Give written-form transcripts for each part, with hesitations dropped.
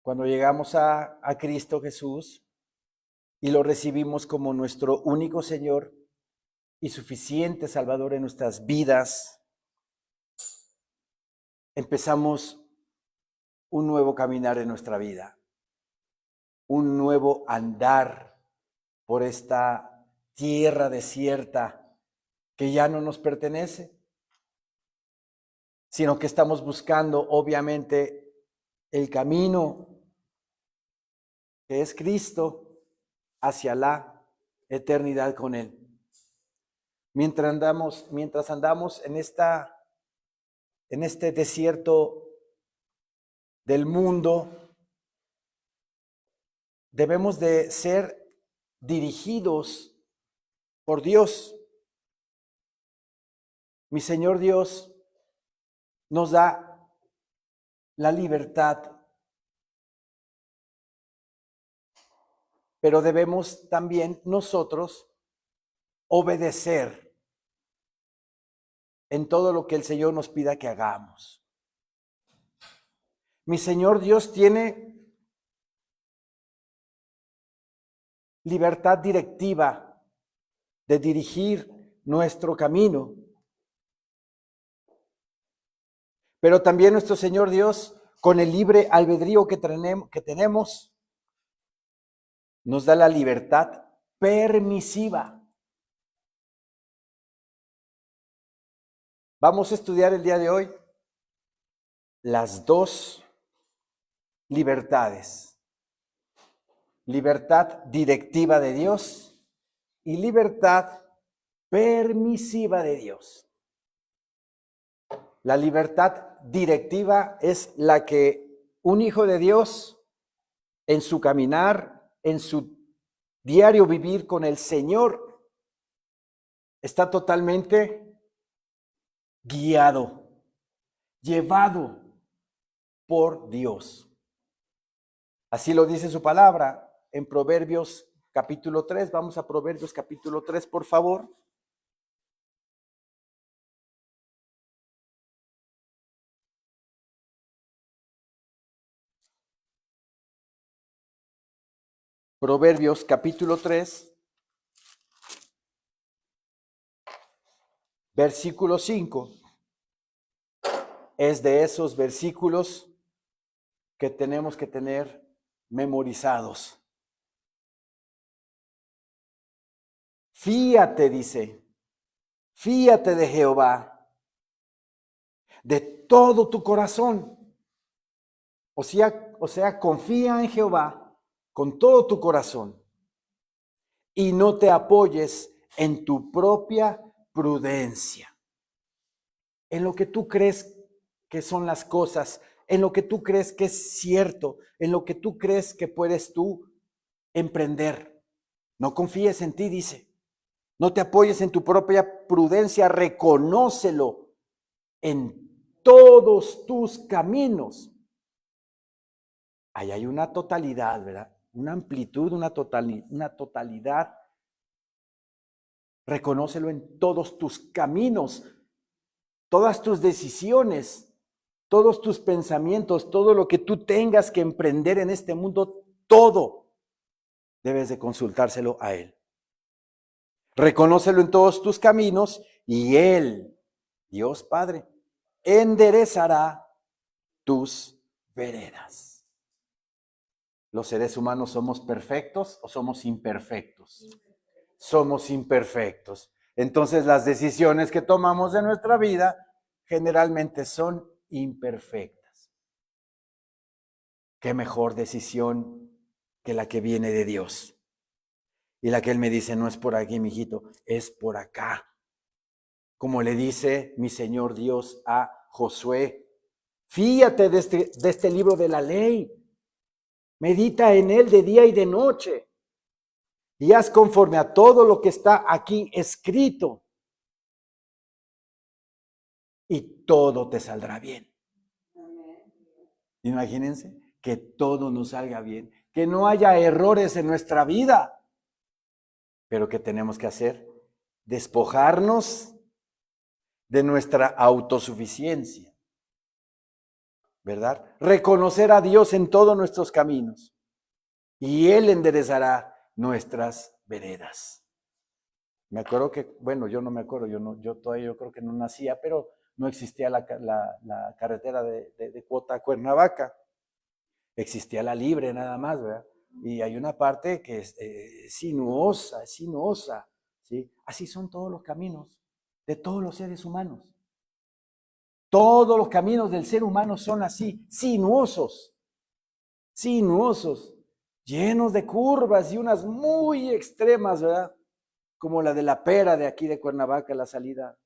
Cuando llegamos a Cristo Jesús y lo recibimos como nuestro único Señor y suficiente Salvador en nuestras vidas, empezamos un nuevo caminar en nuestra vida, un nuevo andar por esta tierra desierta que ya no nos pertenece, sino que estamos buscando, obviamente, el camino que es Cristo hacia la eternidad con Él. Mientras andamos en este desierto del mundo, debemos de ser dirigidos por Dios. Mi Señor Dios nos da la libertad, pero debemos también nosotros obedecer en todo lo que el Señor nos pida que hagamos. Mi Señor Dios tiene libertad directiva de dirigir nuestro camino, pero también nuestro Señor Dios, con el libre albedrío que tenemos, nos da la libertad permisiva. Vamos a estudiar el día de hoy las dos libertades: libertad directiva de Dios y libertad permisiva de Dios. La libertad directiva es la que un hijo de Dios, en su caminar, en su diario vivir con el Señor, está totalmente guiado, llevado por Dios. Así lo dice su palabra en Proverbios capítulo 3. Vamos a Proverbios capítulo 3, por favor. Proverbios capítulo 3, versículo 5. Es de esos versículos que tenemos que tener memorizados. Fíate, dice, fíate de Jehová de todo tu corazón. O sea, confía en Jehová con todo tu corazón y no te apoyes en tu propia prudencia, en lo que tú crees que son las cosas, en lo que tú crees que es cierto, en lo que tú crees que puedes tú emprender. No confíes en ti, dice. No te apoyes en tu propia prudencia, reconócelo en todos tus caminos. Ahí hay una totalidad, ¿verdad? Una amplitud, una totalidad. Reconócelo en todos tus caminos, todas tus decisiones, todos tus pensamientos, todo lo que tú tengas que emprender en este mundo, todo debes de consultárselo a Él. Reconócelo en todos tus caminos y Él, Dios Padre, enderezará tus veredas. ¿Los seres humanos somos perfectos o somos imperfectos? Somos imperfectos. Entonces las decisiones que tomamos en nuestra vida generalmente son imperfectas. ¿Qué mejor decisión que la que viene de Dios? Y la que Él me dice, no es por aquí, mijito, es por acá. Como le dice mi Señor Dios a Josué, fíate de este libro de la ley, medita en él de día y de noche, y haz conforme a todo lo que está aquí escrito, y todo te saldrá bien. Imagínense que todo nos salga bien, que no haya errores en nuestra vida. Pero ¿qué tenemos que hacer? Despojarnos de nuestra autosuficiencia, ¿verdad? Reconocer a Dios en todos nuestros caminos y Él enderezará nuestras veredas. Me acuerdo que, bueno, yo no me acuerdo, yo todavía yo creo que no nacía, pero no existía la carretera de Cuota a Cuernavaca, existía la libre nada más, ¿verdad? Y hay una parte que es sinuosa, ¿sí? Así son todos los caminos de todos los seres humanos. Todos los caminos del ser humano son así, sinuosos, llenos de curvas y unas muy extremas, ¿verdad? Como la de la Pera de aquí de Cuernavaca, la salida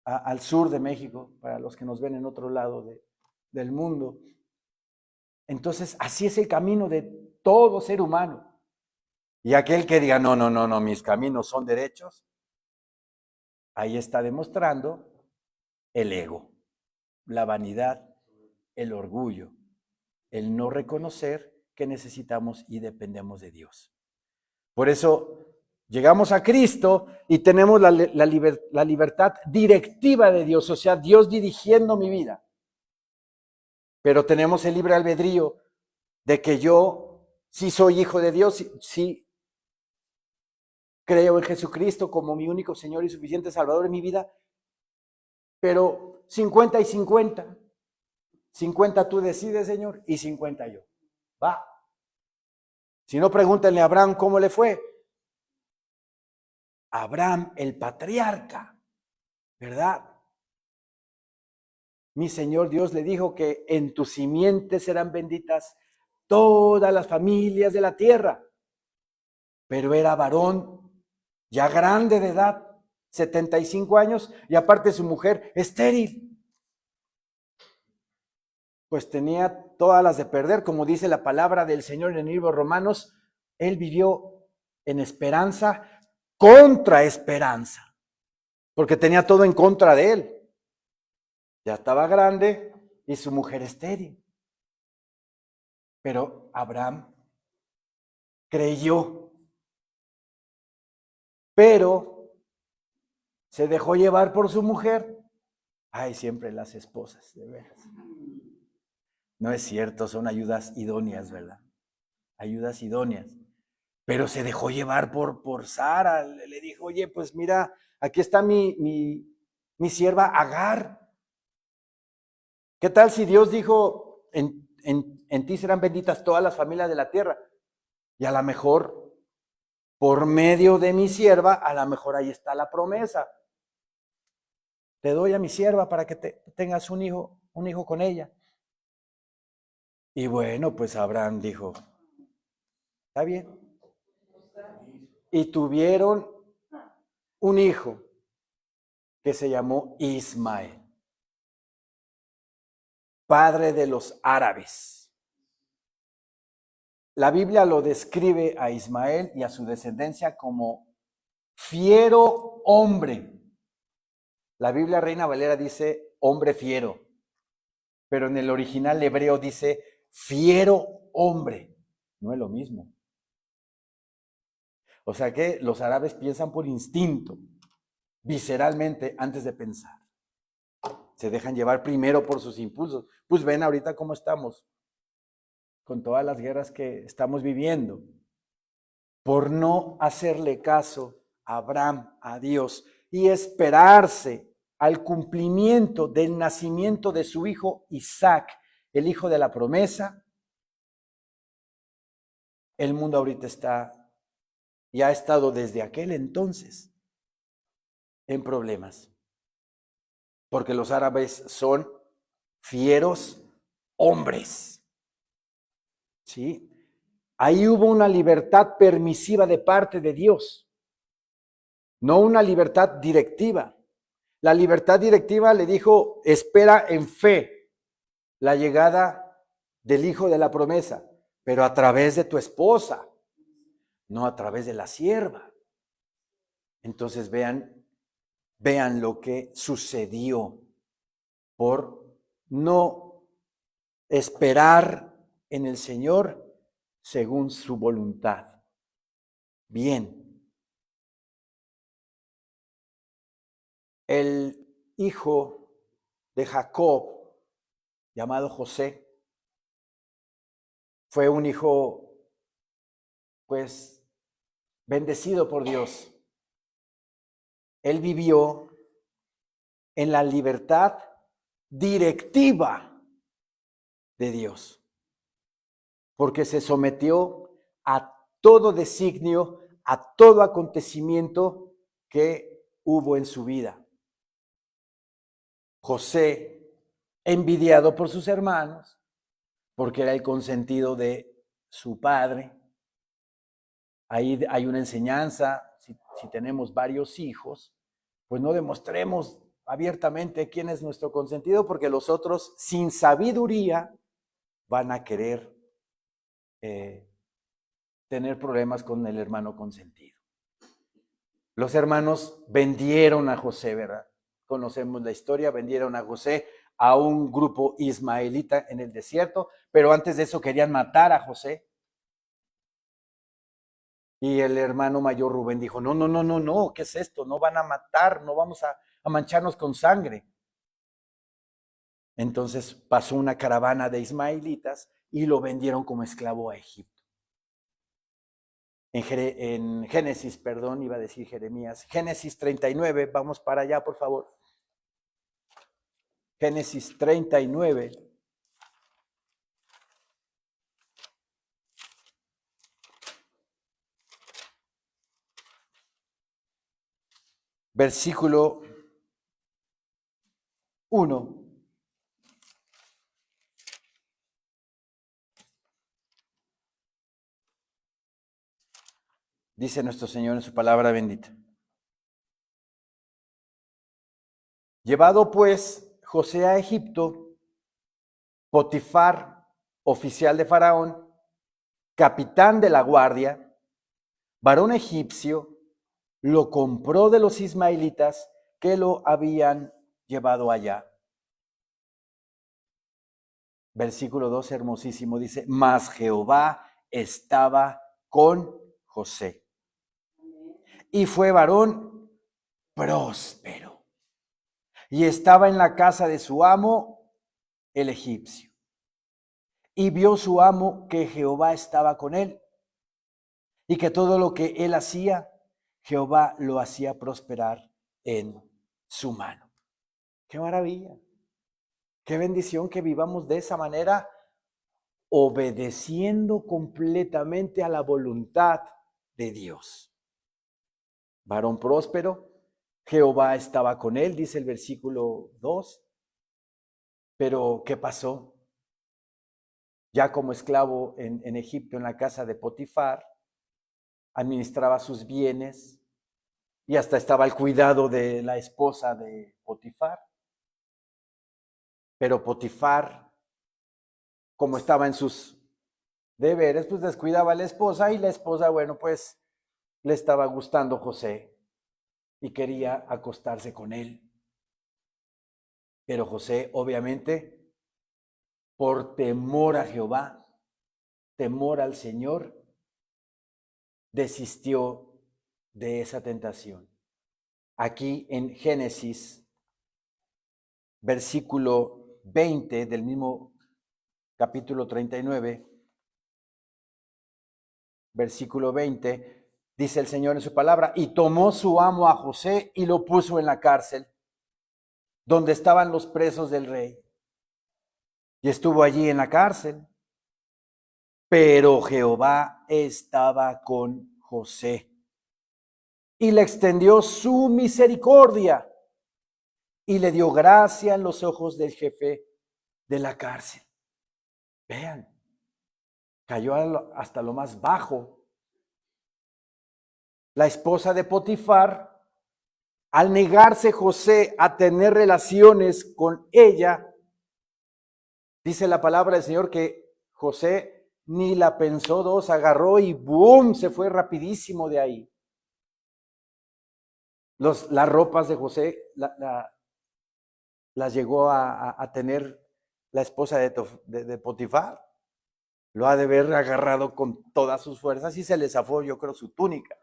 al sur de México, para los que nos ven en otro lado del mundo. Entonces, así es el camino de todo ser humano. Y aquel que diga, no, mis caminos son derechos, ahí está demostrando el ego, la vanidad, el orgullo, el no reconocer que necesitamos y dependemos de Dios. Por eso llegamos a Cristo y tenemos la libertad directiva de Dios, o sea, Dios dirigiendo mi vida. Pero tenemos el libre albedrío de que yo sí soy hijo de Dios, sí creo en Jesucristo como mi único Señor y suficiente Salvador en mi vida, pero 50 y 50. 50 tú decides, Señor, y 50 yo. Va. Si no, pregúntenle a Abraham cómo le fue. Abraham, el patriarca, ¿verdad? Mi Señor Dios le dijo que en tu simiente serán benditas todas las familias de la tierra. Pero era varón ya grande de edad, 75 años, y aparte su mujer estéril. Pues tenía todas las de perder, como dice la palabra del Señor en el libro de Romanos. Él vivió en esperanza contra esperanza, porque tenía todo en contra de él. Ya estaba grande y su mujer estéril. Pero Abraham creyó, pero se dejó llevar por su mujer. Ay, siempre las esposas, de veras. No es cierto, son ayudas idóneas, ¿verdad? Ayudas idóneas. Pero se dejó llevar por Sara. Le dijo, oye, pues mira, aquí está mi sierva Agar. ¿Qué tal si Dios dijo, en ti serán benditas todas las familias de la tierra? Y a lo mejor, por medio de mi sierva, a lo mejor ahí está la promesa. Te doy a mi sierva para que tengas un hijo con ella. Y bueno, pues Abraham dijo, está bien. Y tuvieron un hijo que se llamó Ismael, padre de los árabes. La Biblia lo describe a Ismael y a su descendencia como fiero hombre. La Biblia Reina Valera dice hombre fiero, pero en el original hebreo dice fiero hombre. No es lo mismo. O sea que los árabes piensan por instinto, visceralmente, antes de pensar. Se dejan llevar primero por sus impulsos. Pues ven ahorita cómo estamos, con todas las guerras que estamos viviendo, por no hacerle caso a Abraham, a Dios, y esperarse al cumplimiento del nacimiento de su hijo Isaac, el hijo de la promesa. El mundo ahorita está, y ha estado desde aquel entonces, en problemas, porque los árabes son fieros hombres, ¿sí? Ahí hubo una libertad permisiva de parte de Dios, no una libertad directiva. La libertad directiva le dijo, espera en fe la llegada del hijo de la promesa, pero a través de tu esposa, no a través de la sierva. Entonces vean lo que sucedió por no esperar en el Señor según su voluntad. Bien. El hijo de Jacob llamado José. Fue un hijo, pues, bendecido por Dios. Él vivió en la libertad directiva de Dios, porque se sometió a todo designio, a todo acontecimiento que hubo en su vida. José, envidiado por sus hermanos, porque era el consentido de su padre. Ahí hay una enseñanza, si tenemos varios hijos, pues no demostremos abiertamente quién es nuestro consentido, porque los otros, sin sabiduría, van a querer tener problemas con el hermano consentido. Los hermanos vendieron a José, ¿verdad? Conocemos la historia, vendieron a José a un grupo ismaelita en el desierto, pero antes de eso querían matar a José. Y el hermano mayor Rubén dijo, no, ¿qué es esto? No van a matar, no vamos a mancharnos con sangre. Entonces pasó una caravana de ismaelitas y lo vendieron como esclavo a Egipto. En Génesis, perdón, iba a decir Jeremías, Génesis 39, vamos para allá, por favor. Génesis 39. Versículo 1. Dice nuestro Señor en su palabra bendita. Llevado pues José a Egipto, Potifar, oficial de Faraón, capitán de la guardia, varón egipcio, lo compró de los ismaelitas que lo habían llevado allá. Versículo 2, hermosísimo, dice, mas Jehová estaba con José. Y fue varón próspero. Y estaba en la casa de su amo, el egipcio. Y vio su amo que Jehová estaba con él. Y que todo lo que él hacía, Jehová lo hacía prosperar en su mano. ¡Qué maravilla! ¡Qué bendición que vivamos de esa manera, obedeciendo completamente a la voluntad de Dios! Varón próspero, Jehová estaba con él, dice el versículo 2. Pero, ¿qué pasó? Ya como esclavo en Egipto, en la casa de Potifar, administraba sus bienes y hasta estaba al cuidado de la esposa de Potifar. Pero Potifar, como estaba en sus deberes, pues descuidaba a la esposa y la esposa, bueno, pues le estaba gustando José y quería acostarse con él. Pero José, obviamente, por temor a Jehová, temor al Señor, desistió de esa tentación. Aquí en Génesis, versículo 20 del mismo capítulo 39, versículo 20, dice el Señor en su palabra, y tomó su amo a José y lo puso en la cárcel, donde estaban los presos del rey. Y estuvo allí en la cárcel. Pero Jehová estaba con José y le extendió su misericordia y le dio gracia en los ojos del jefe de la cárcel. Vean, cayó hasta lo más bajo. La esposa de Potifar, al negarse José a tener relaciones con ella, dice la palabra del Señor que José ni la pensó dos, agarró y ¡boom! Se fue rapidísimo de ahí. Las ropas de José las llegó a tener la esposa de Potifar. Lo ha de haber agarrado con todas sus fuerzas y se le zafó, yo creo, su túnica.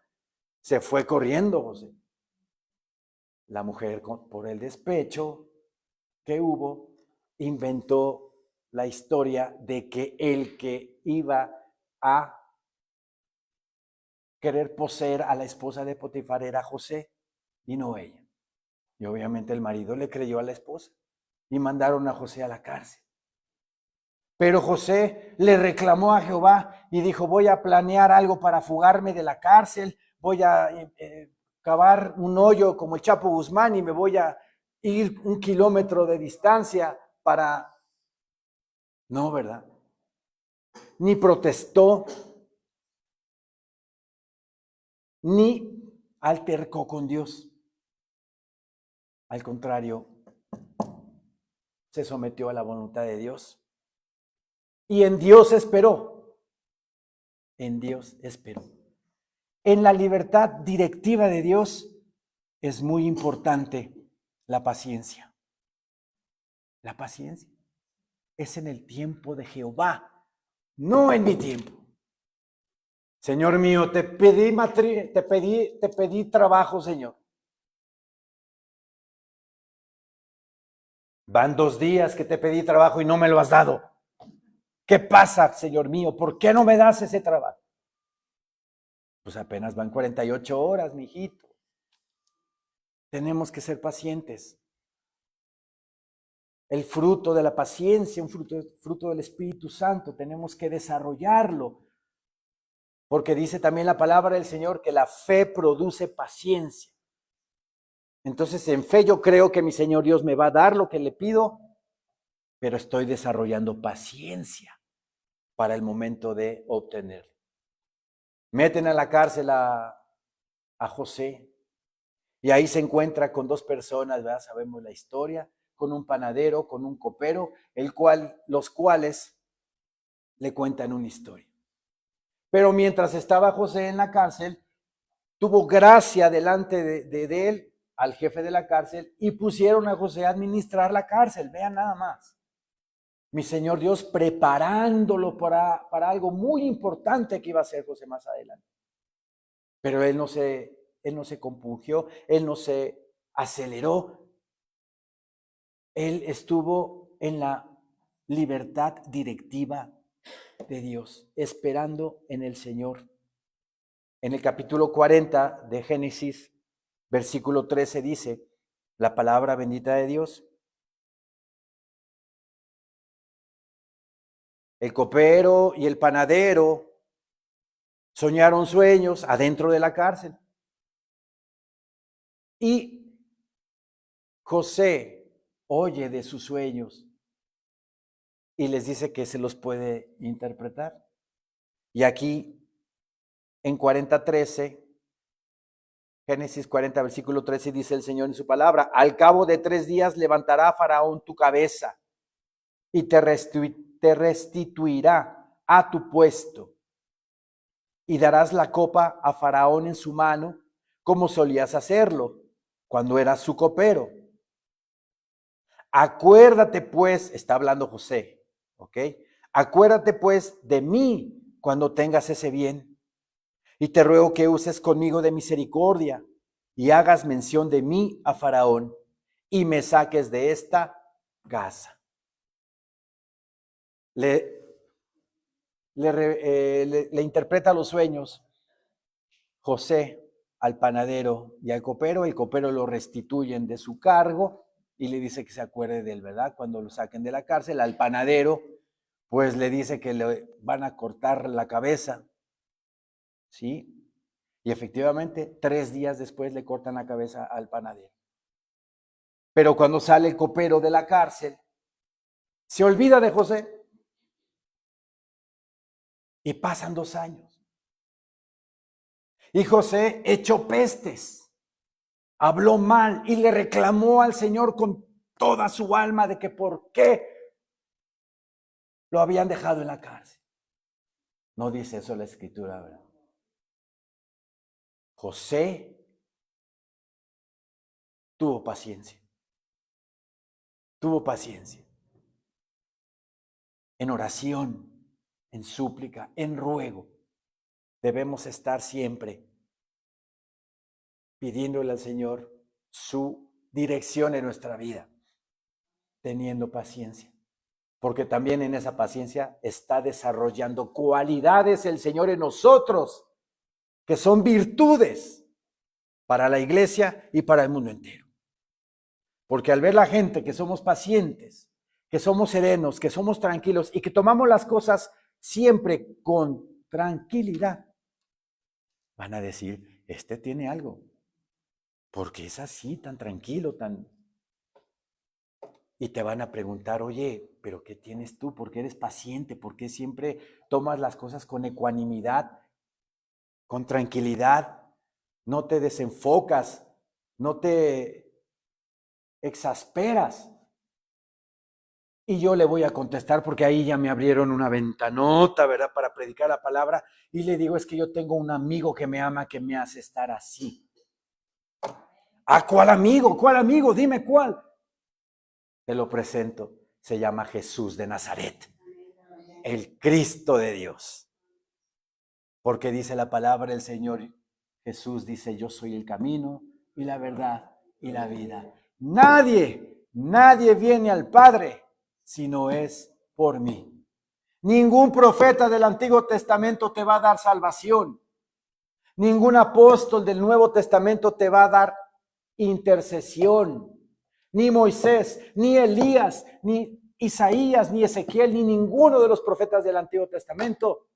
Se fue corriendo José. La mujer, por el despecho que hubo, inventó la historia de que el que iba a querer poseer a la esposa de Potifar era José y no ella. Y obviamente el marido le creyó a la esposa y mandaron a José a la cárcel. Pero José le reclamó a Jehová y dijo, voy a planear algo para fugarme de la cárcel, voy a cavar un hoyo como el Chapo Guzmán y me voy a ir 1 kilómetro de distancia para... No, ¿verdad? Ni protestó, ni altercó con Dios. Al contrario, se sometió a la voluntad de Dios. Y en Dios esperó. En Dios esperó. En la libertad directiva de Dios es muy importante la paciencia. La paciencia es en el tiempo de Jehová, no en mi tiempo. Señor mío, te pedí trabajo, Señor. Van 2 días que te pedí trabajo y no me lo has dado. ¿Qué pasa, Señor mío? ¿Por qué no me das ese trabajo? Pues apenas van 48 horas, mijito. Tenemos que ser pacientes. El fruto de la paciencia, un fruto del Espíritu Santo, tenemos que desarrollarlo. Porque dice también la palabra del Señor que la fe produce paciencia. Entonces, en fe yo creo que mi Señor Dios me va a dar lo que le pido, pero estoy desarrollando paciencia para el momento de obtenerlo. Meten a la cárcel a José y ahí se encuentra con 2 personas, ¿verdad? Sabemos la historia, con un panadero, con un copero, los cuales le cuentan una historia. Pero mientras estaba José en la cárcel, tuvo gracia delante de él, al jefe de la cárcel, y pusieron a José a administrar la cárcel. Vean nada más. Mi Señor Dios preparándolo para algo muy importante que iba a hacer José más adelante. Pero él no se compungió, él no se aceleró. Él estuvo en la libertad directiva de Dios, esperando en el Señor. En el capítulo 40 de Génesis, versículo 13 dice, la palabra bendita de Dios. El copero y el panadero soñaron sueños adentro de la cárcel. Y José oye de sus sueños y les dice que se los puede interpretar. Y aquí en 40:13, Génesis 40, versículo 13, dice el Señor en su palabra, al cabo de 3 días levantará Faraón tu cabeza y te restituirá a tu puesto. Y darás la copa a Faraón en su mano, como solías hacerlo cuando eras su copero. Acuérdate pues, está hablando José, ¿ok? Acuérdate pues de mí cuando tengas ese bien. Y te ruego que uses conmigo de misericordia y hagas mención de mí a Faraón y me saques de esta casa. Le interpreta los sueños José al panadero y al copero. El copero lo restituyen de su cargo y le dice que se acuerde de él, ¿verdad? Cuando lo saquen de la cárcel. Al panadero, pues le dice que le van a cortar la cabeza, ¿sí? Y efectivamente, 3 días después le cortan la cabeza al panadero. Pero cuando sale el copero de la cárcel, se olvida de José. Y pasan 2 años. Y José echó pestes, habló mal y le reclamó al Señor con toda su alma de que por qué lo habían dejado en la cárcel. No dice eso la Escritura, ¿verdad? José tuvo paciencia. Tuvo paciencia. En oración, en súplica, en ruego. Debemos estar siempre pidiéndole al Señor su dirección en nuestra vida, teniendo paciencia. Porque también en esa paciencia está desarrollando cualidades el Señor en nosotros, que son virtudes para la iglesia y para el mundo entero. Porque al ver la gente que somos pacientes, que somos serenos, que somos tranquilos y que tomamos las cosas siempre con tranquilidad, van a decir, este tiene algo, porque es así, tan tranquilo, tan... Y te van a preguntar, oye, ¿pero qué tienes tú? ¿Por qué eres paciente? ¿Por qué siempre tomas las cosas con ecuanimidad, con tranquilidad? No te desenfocas, no te exasperas. Y yo le voy a contestar porque ahí ya me abrieron una ventanota, ¿verdad? Para predicar la palabra. Y le digo, es que yo tengo un amigo que me ama, que me hace estar así. ¿A cuál amigo? ¿Cuál amigo? Dime cuál. Te lo presento. Se llama Jesús de Nazaret, el Cristo de Dios. Porque dice la palabra del Señor, Jesús dice, yo soy el camino y la verdad y la vida. Nadie viene al Padre si no es por mí. Ningún profeta del Antiguo Testamento te va a dar salvación. Ningún apóstol del Nuevo Testamento te va a dar intercesión. Ni Moisés, ni Elías, ni Isaías, ni Ezequiel, ni ninguno de los profetas del Antiguo Testamento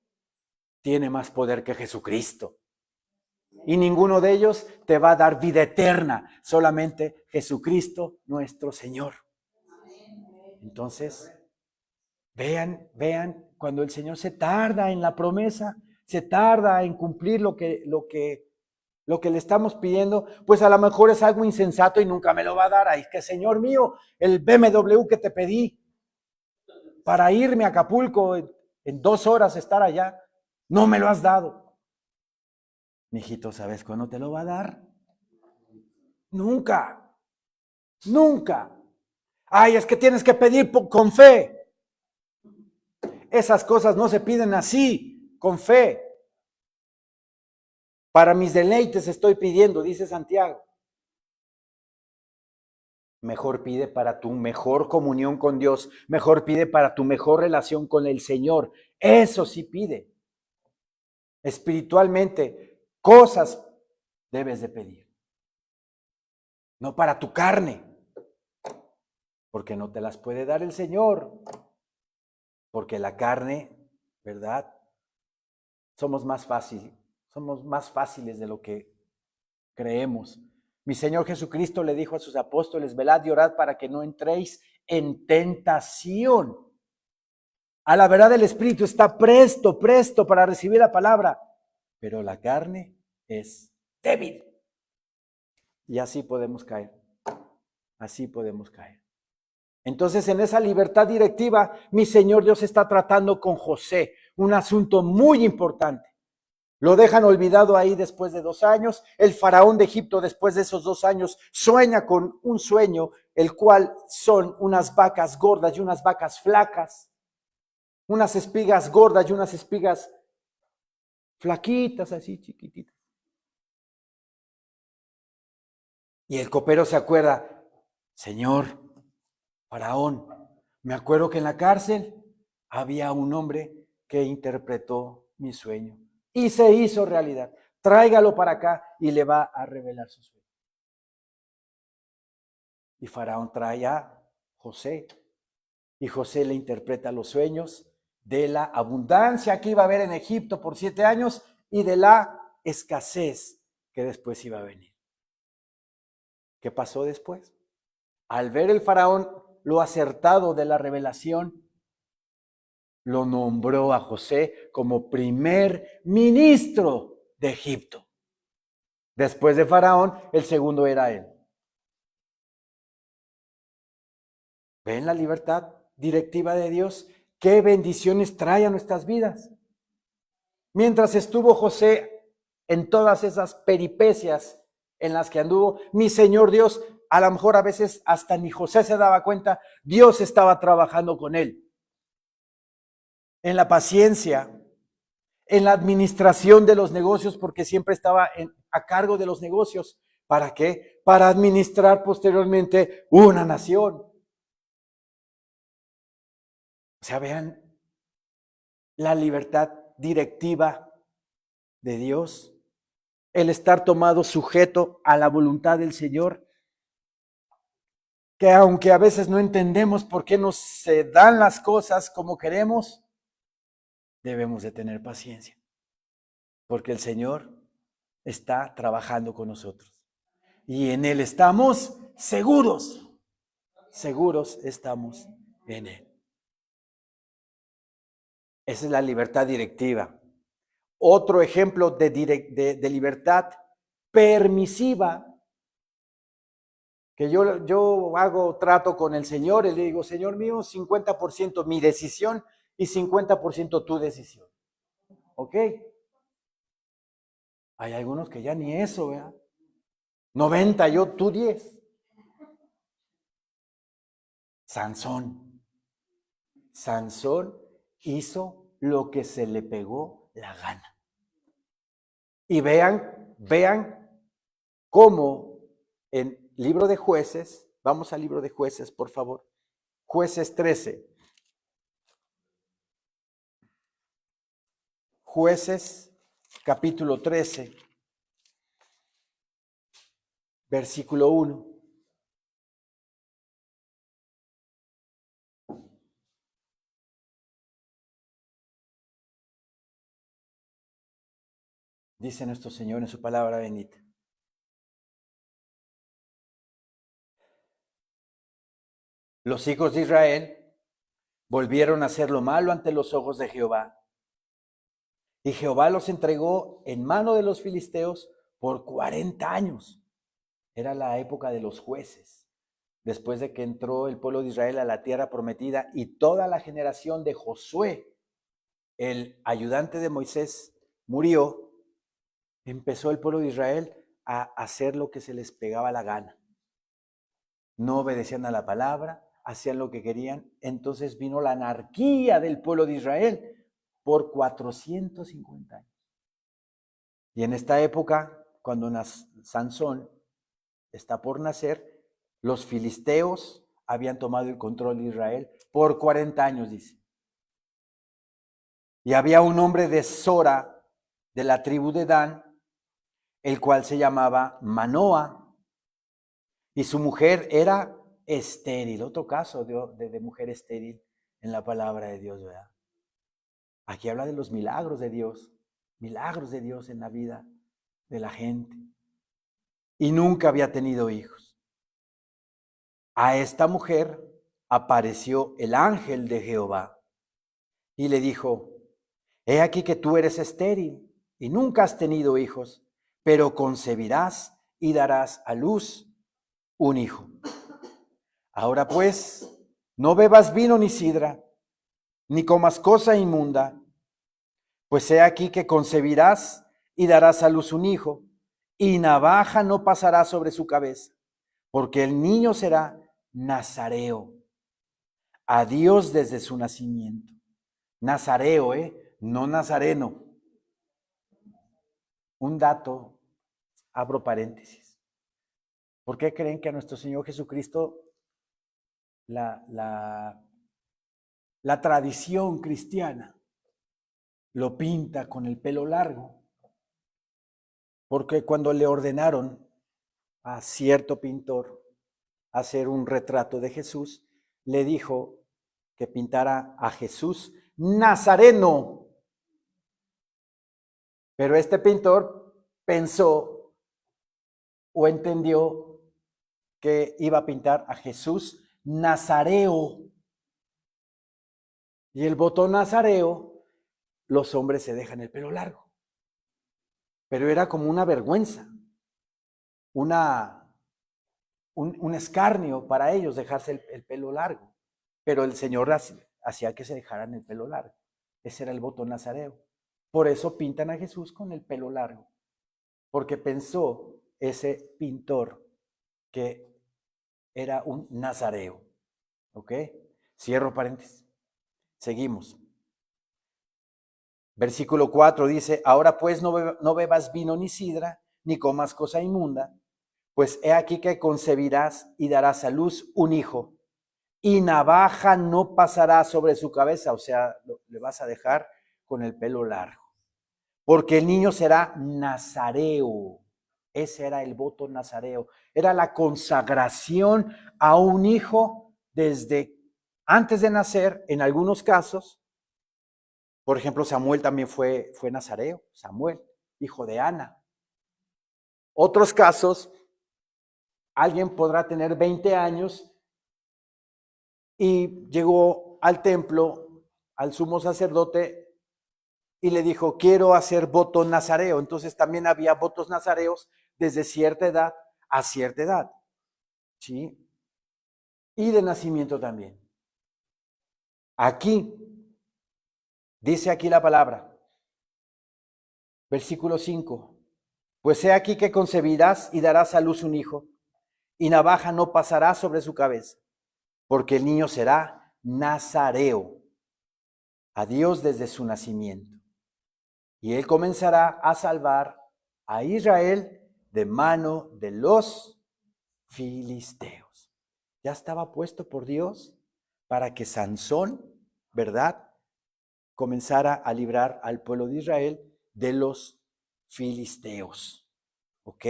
tiene más poder que Jesucristo. Y ninguno de ellos te va a dar vida eterna, solamente Jesucristo nuestro Señor. Entonces, vean, cuando el Señor se tarda en la promesa, se tarda en cumplir lo que le estamos pidiendo, pues a lo mejor es algo insensato y nunca me lo va a dar. Ay, que Señor mío, el BMW que te pedí para irme a Acapulco en 2 horas estar allá, no me lo has dado. Mijito, ¿sabes cuándo te lo va a dar? Nunca. Ay, es que tienes que pedir con fe. Esas cosas no se piden así, con fe. Para mis deleites estoy pidiendo, dice Santiago. Mejor pide para tu mejor comunión con Dios, mejor pide para tu mejor relación con el Señor. Eso sí pide. Espiritualmente, cosas debes de pedir. No para tu carne, porque no te las puede dar el Señor. Porque la carne, ¿verdad? Somos más fáciles de lo que creemos. Mi Señor Jesucristo le dijo a sus apóstoles, velad y orad para que no entréis en tentación. A la verdad el Espíritu está presto para recibir la palabra, pero la carne es débil. Y así podemos caer. Entonces, en esa libertad directiva, mi Señor Dios está tratando con José, un asunto muy importante. Lo dejan olvidado ahí después de 2 años. El faraón de Egipto, después de esos 2 años, sueña con un sueño, el cual son unas vacas gordas y unas vacas flacas, unas espigas gordas y unas espigas flaquitas, así chiquititas. Y el copero se acuerda, Señor, faraón, me acuerdo que en la cárcel había un hombre que interpretó mi sueño y se hizo realidad. Tráigalo para acá y le va a revelar su sueño. Y Faraón trae a José y José le interpreta los sueños de la abundancia que iba a haber en Egipto por 7 años y de la escasez que después iba a venir. ¿Qué pasó después? Al ver el faraón lo acertado de la revelación, lo nombró a José como primer ministro de Egipto. Después de Faraón, el segundo era él. ¿Ven la libertad directiva de Dios? ¿Qué bendiciones trae a nuestras vidas? Mientras estuvo José en todas esas peripecias en las que anduvo, mi Señor Dios, a lo mejor a veces hasta ni José se daba cuenta, Dios estaba trabajando con él. En la paciencia, en la administración de los negocios, porque siempre estaba a cargo de los negocios. ¿Para qué? Para administrar posteriormente una nación. O sea, vean la libertad directiva de Dios, el estar tomado sujeto a la voluntad del Señor, que aunque a veces no entendemos por qué nos se dan las cosas como queremos, debemos de tener paciencia, porque el Señor está trabajando con nosotros y en Él estamos seguros, seguros estamos en Él. Esa es la libertad directiva. Otro ejemplo de libertad permisiva, que yo hago trato con el Señor y le digo, Señor mío, 50% mi decisión y 50% tu decisión. ¿Ok? Hay algunos que ya ni eso, ¿verdad? 90 yo, tú 10. Sansón hizo lo que se le pegó la gana. Y vean cómo en libro de Jueces, vamos al libro de Jueces, por favor, Jueces 13. Jueces, capítulo 13, versículo 1. Dice nuestro Señor en su palabra bendita. Los hijos de Israel volvieron a hacer lo malo ante los ojos de Jehová. Y Jehová los entregó en mano de los filisteos por 40 años. Era la época de los jueces. Después de que entró el pueblo de Israel a la tierra prometida y toda la generación de Josué, el ayudante de Moisés, murió, empezó el pueblo de Israel a hacer lo que se les pegaba la gana. No obedecían a la palabra, hacían lo que querían. Entonces vino la anarquía del pueblo de Israel por 450 años. Y en esta época, cuando Sansón está por nacer, los filisteos habían tomado el control de Israel por 40 años, dice. Y había un hombre de Sora, de la tribu de Dan, el cual se llamaba Manoa, y su mujer era estéril. Otro caso de mujer estéril en la palabra de Dios, ¿verdad? Aquí habla de los milagros de Dios en la vida de la gente. Y nunca había tenido hijos. A esta mujer apareció el ángel de Jehová y le dijo, he aquí que tú eres estéril y nunca has tenido hijos, pero concebirás y darás a luz un hijo. Ahora pues, no bebas vino ni sidra, ni comas cosa inmunda, pues he aquí que concebirás y darás a luz un hijo, y navaja no pasará sobre su cabeza, porque el niño será nazareo, a Dios desde su nacimiento. Nazareo, no nazareno. Un dato, abro paréntesis. ¿Por qué creen que a nuestro Señor Jesucristo la tradición cristiana lo pinta con el pelo largo? Porque cuando le ordenaron a cierto pintor hacer un retrato de Jesús, le dijo que pintara a Jesús nazareno. Pero este pintor pensó o entendió que iba a pintar a Jesús nazareo. Y el botón nazareo, los hombres se dejan el pelo largo. Pero era como una vergüenza, un escarnio para ellos dejarse el pelo largo. Pero el Señor hacía que se dejaran el pelo largo. Ese era el voto nazareo. Por eso pintan a Jesús con el pelo largo. Porque pensó ese pintor que era un nazareo. ¿Ok? Cierro paréntesis. Seguimos. Versículo 4 dice, ahora pues no bebas vino ni sidra, ni comas cosa inmunda, pues he aquí que concebirás y darás a luz un hijo, y navaja no pasará sobre su cabeza, o sea, le vas a dejar con el pelo largo, porque el niño será nazareo. Ese era el voto nazareo, era la consagración a un hijo desde antes de nacer, en algunos casos. Por ejemplo, Samuel también fue nazareo, Samuel, hijo de Ana. Otros casos, alguien podrá tener 20 años y llegó al templo, al sumo sacerdote, y le dijo, quiero hacer voto nazareo. Entonces también había votos nazareos desde cierta edad a cierta edad, ¿sí? Y de nacimiento también. Aquí, dice aquí la palabra, versículo 5, pues he aquí que concebirás y darás a luz un hijo, y navaja no pasará sobre su cabeza, porque el niño será nazareo a Dios desde su nacimiento. Y él comenzará a salvar a Israel de mano de los filisteos. Ya estaba puesto por Dios para que Sansón, ¿verdad?, comenzara a librar al pueblo de Israel de los filisteos. ¿Ok?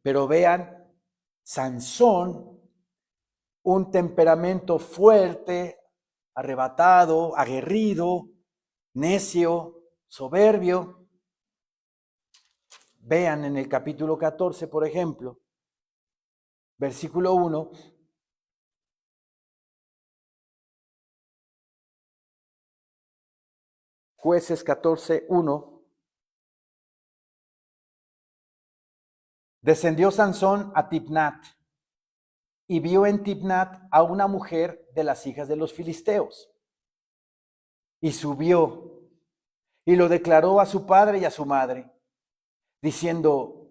Pero vean, Sansón, un temperamento fuerte, arrebatado, aguerrido, necio, soberbio. Vean en el capítulo 14, por ejemplo, versículo 1. Jueces 14, 1. Descendió Sansón a Timnat y vio en Timnat a una mujer de las hijas de los filisteos. Y subió y lo declaró a su padre y a su madre, diciendo,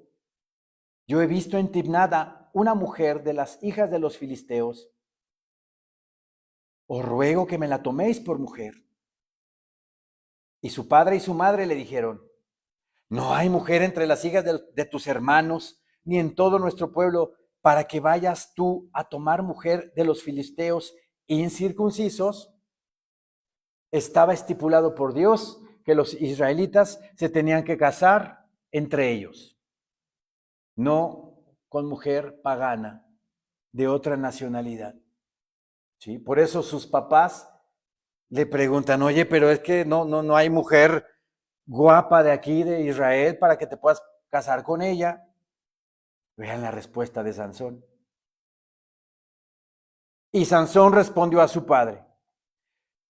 yo he visto en Timnat una mujer de las hijas de los filisteos. Os ruego que me la toméis por mujer. Y su padre y su madre le dijeron, no hay mujer entre las hijas de tus hermanos, ni en todo nuestro pueblo, para que vayas tú a tomar mujer de los filisteos incircuncisos. Estaba estipulado por Dios que los israelitas se tenían que casar entre ellos, no con mujer pagana de otra nacionalidad. ¿Sí? Por eso sus papás le preguntan, oye, pero es que no hay mujer guapa de aquí, de Israel, para que te puedas casar con ella. Vean la respuesta de Sansón. Y Sansón respondió a su padre,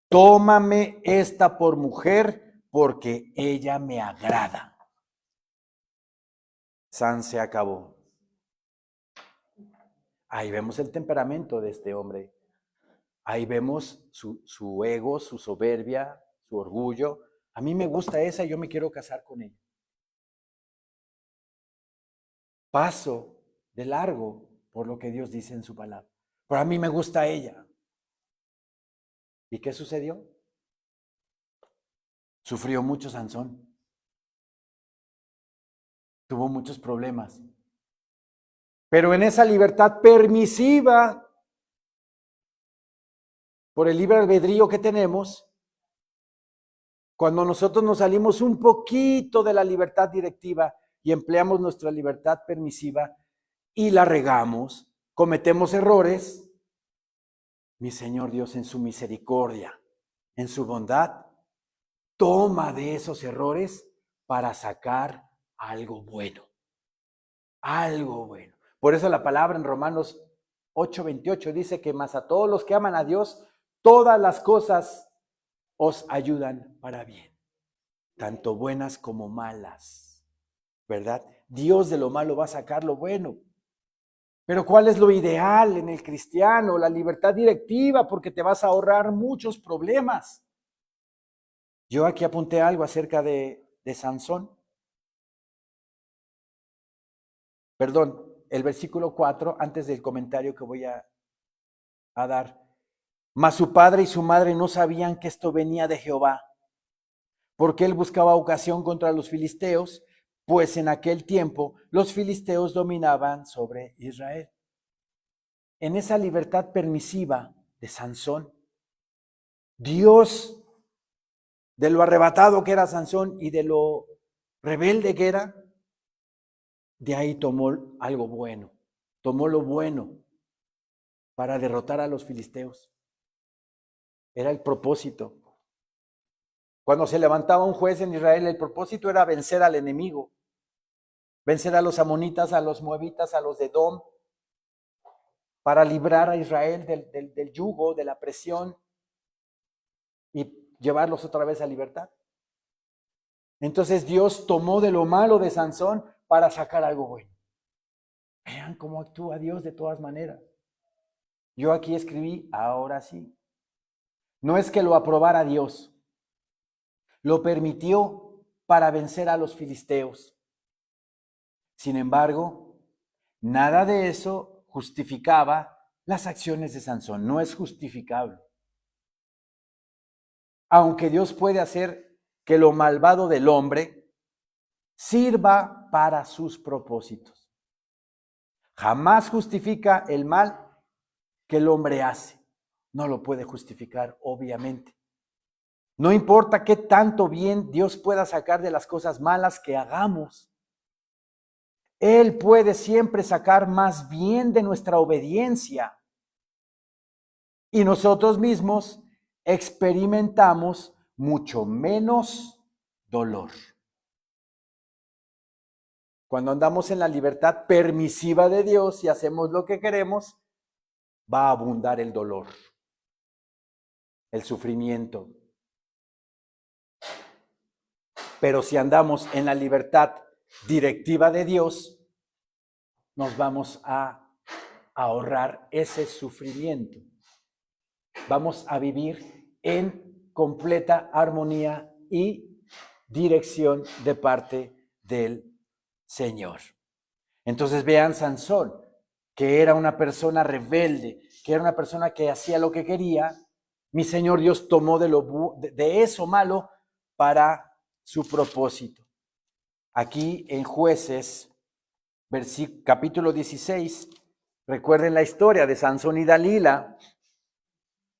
tómame esta por mujer, porque ella me agrada. San se acabó. Ahí vemos el temperamento de este hombre. Ahí vemos su ego, su soberbia, su orgullo. A mí me gusta esa y yo me quiero casar con ella. Paso de largo por lo que Dios dice en su palabra. Pero a mí me gusta ella. ¿Y qué sucedió? Sufrió mucho Sansón. Tuvo muchos problemas. Pero en esa libertad permisiva, por el libre albedrío que tenemos, cuando nosotros nos salimos un poquito de la libertad directiva y empleamos nuestra libertad permisiva y la regamos, cometemos errores, mi Señor Dios en su misericordia, en su bondad, toma de esos errores para sacar algo bueno. Algo bueno. Por eso la palabra en Romanos 8:28 dice que más a todos los que aman a Dios, todas las cosas os ayudan para bien, tanto buenas como malas, ¿verdad? Dios de lo malo va a sacar lo bueno. Pero ¿cuál es lo ideal en el cristiano? La libertad directiva, porque te vas a ahorrar muchos problemas. Yo aquí apunté algo acerca de Sansón. Perdón, el versículo 4, antes del comentario que voy a dar. Mas su padre y su madre no sabían que esto venía de Jehová, porque él buscaba ocasión contra los filisteos, pues en aquel tiempo los filisteos dominaban sobre Israel. En esa libertad permisiva de Sansón. Dios, de lo arrebatado que era Sansón y de lo rebelde que era, de ahí tomó algo bueno, tomó lo bueno para derrotar a los filisteos. Era el propósito. Cuando se levantaba un juez en Israel, el propósito era vencer al enemigo, vencer a los amonitas, a los moabitas, a los de Edom, para librar a Israel del yugo, de la presión y llevarlos otra vez a libertad. Entonces Dios tomó de lo malo de Sansón para sacar algo bueno. Vean cómo actúa Dios de todas maneras. Yo aquí escribí, ahora sí. No es que lo aprobara Dios, lo permitió para vencer a los filisteos. Sin embargo, nada de eso justificaba las acciones de Sansón. No es justificable. Aunque Dios puede hacer que lo malvado del hombre sirva para sus propósitos. Jamás justifica el mal que el hombre hace. No lo puede justificar, obviamente. No importa qué tanto bien Dios pueda sacar de las cosas malas que hagamos. Él puede siempre sacar más bien de nuestra obediencia. Y nosotros mismos experimentamos mucho menos dolor. Cuando andamos en la libertad permisiva de Dios y hacemos lo que queremos, va a abundar el dolor, el sufrimiento. Pero si andamos en la libertad directiva de Dios, nos vamos a ahorrar ese sufrimiento. Vamos a vivir en completa armonía y dirección de parte del Señor. Entonces vean Sansón, que era una persona rebelde, que era una persona que hacía lo que quería. Mi Señor Dios tomó de eso malo para su propósito. Aquí en Jueces, capítulo 16, recuerden la historia de Sansón y Dalila.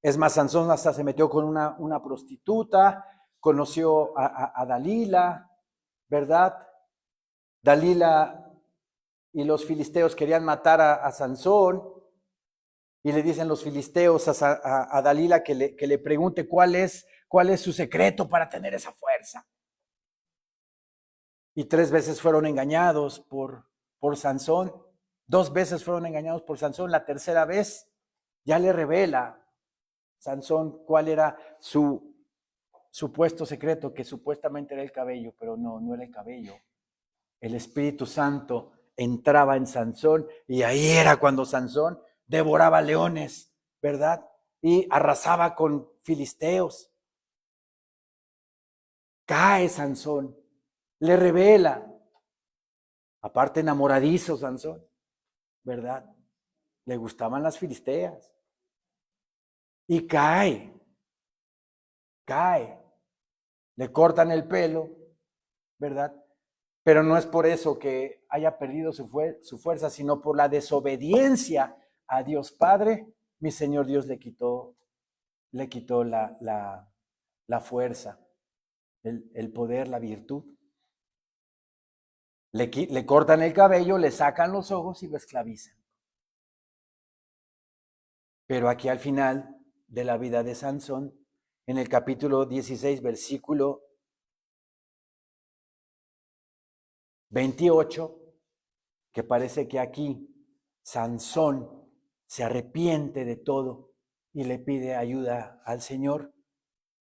Es más, Sansón hasta se metió con una prostituta, conoció a Dalila, ¿verdad? Dalila y los filisteos querían matar a Sansón, y le dicen los filisteos a Dalila que le pregunte cuál es su secreto para tener esa fuerza. Y 3 veces fueron engañados por Sansón. 2 veces fueron engañados por Sansón. La tercera vez ya le revela Sansón cuál era su supuesto secreto, que supuestamente era el cabello, pero no era el cabello. El Espíritu Santo entraba en Sansón y ahí era cuando Sansón devoraba leones, ¿verdad? Y arrasaba con filisteos. Cae Sansón, le revela. Aparte enamoradizo Sansón, ¿verdad? Le gustaban las filisteas. Y cae. Le cortan el pelo, ¿verdad? Pero no es por eso que haya perdido su fuerza, sino por la desobediencia a Dios Padre. Mi Señor Dios le quitó la fuerza, el poder, la virtud. Le cortan el cabello, le sacan los ojos y lo esclavizan. Pero aquí al final de la vida de Sansón, en el capítulo 16, versículo 28, que parece que aquí Sansón se arrepiente de todo y le pide ayuda al Señor.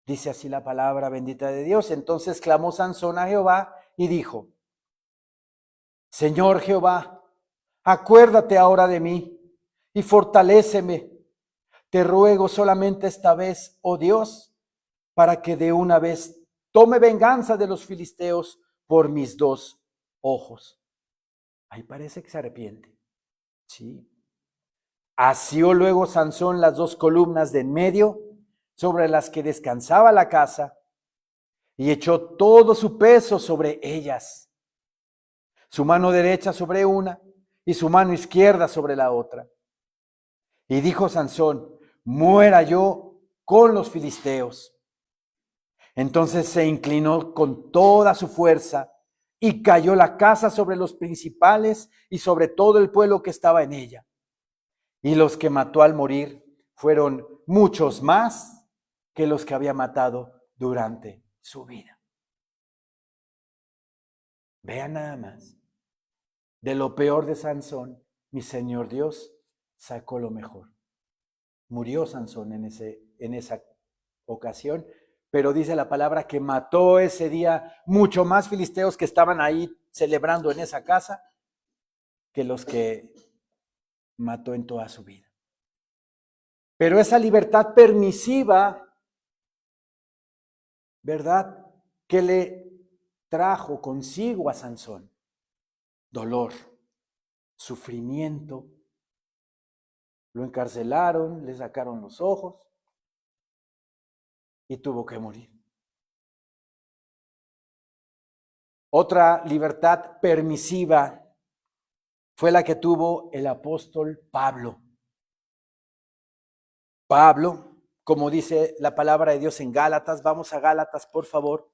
Dice así la palabra bendita de Dios. Entonces clamó Sansón a Jehová y dijo: Señor Jehová, acuérdate ahora de mí y fortaléceme. Te ruego solamente esta vez, oh Dios, para que de una vez tome venganza de los filisteos por mis 2 ojos. Ahí parece que se arrepiente. Sí. Asió luego Sansón las 2 columnas de en medio sobre las que descansaba la casa y echó todo su peso sobre ellas. Su mano derecha sobre una y su mano izquierda sobre la otra. Y dijo Sansón: muera yo con los filisteos. Entonces se inclinó con toda su fuerza y cayó la casa sobre los principales y sobre todo el pueblo que estaba en ella. Y los que mató al morir fueron muchos más que los que había matado durante su vida. Vean nada más. De lo peor de Sansón, mi Señor Dios sacó lo mejor. Murió Sansón en esa ocasión, pero dice la palabra que mató ese día mucho más filisteos que estaban ahí celebrando en esa casa que los que mató en toda su vida. Pero esa libertad permisiva, ¿verdad?, que le trajo consigo a Sansón dolor, sufrimiento. Lo encarcelaron, le sacaron los ojos y tuvo que morir. Otra libertad permisiva fue la que tuvo el apóstol Pablo. Pablo, como dice la palabra de Dios en Gálatas, vamos a Gálatas, por favor.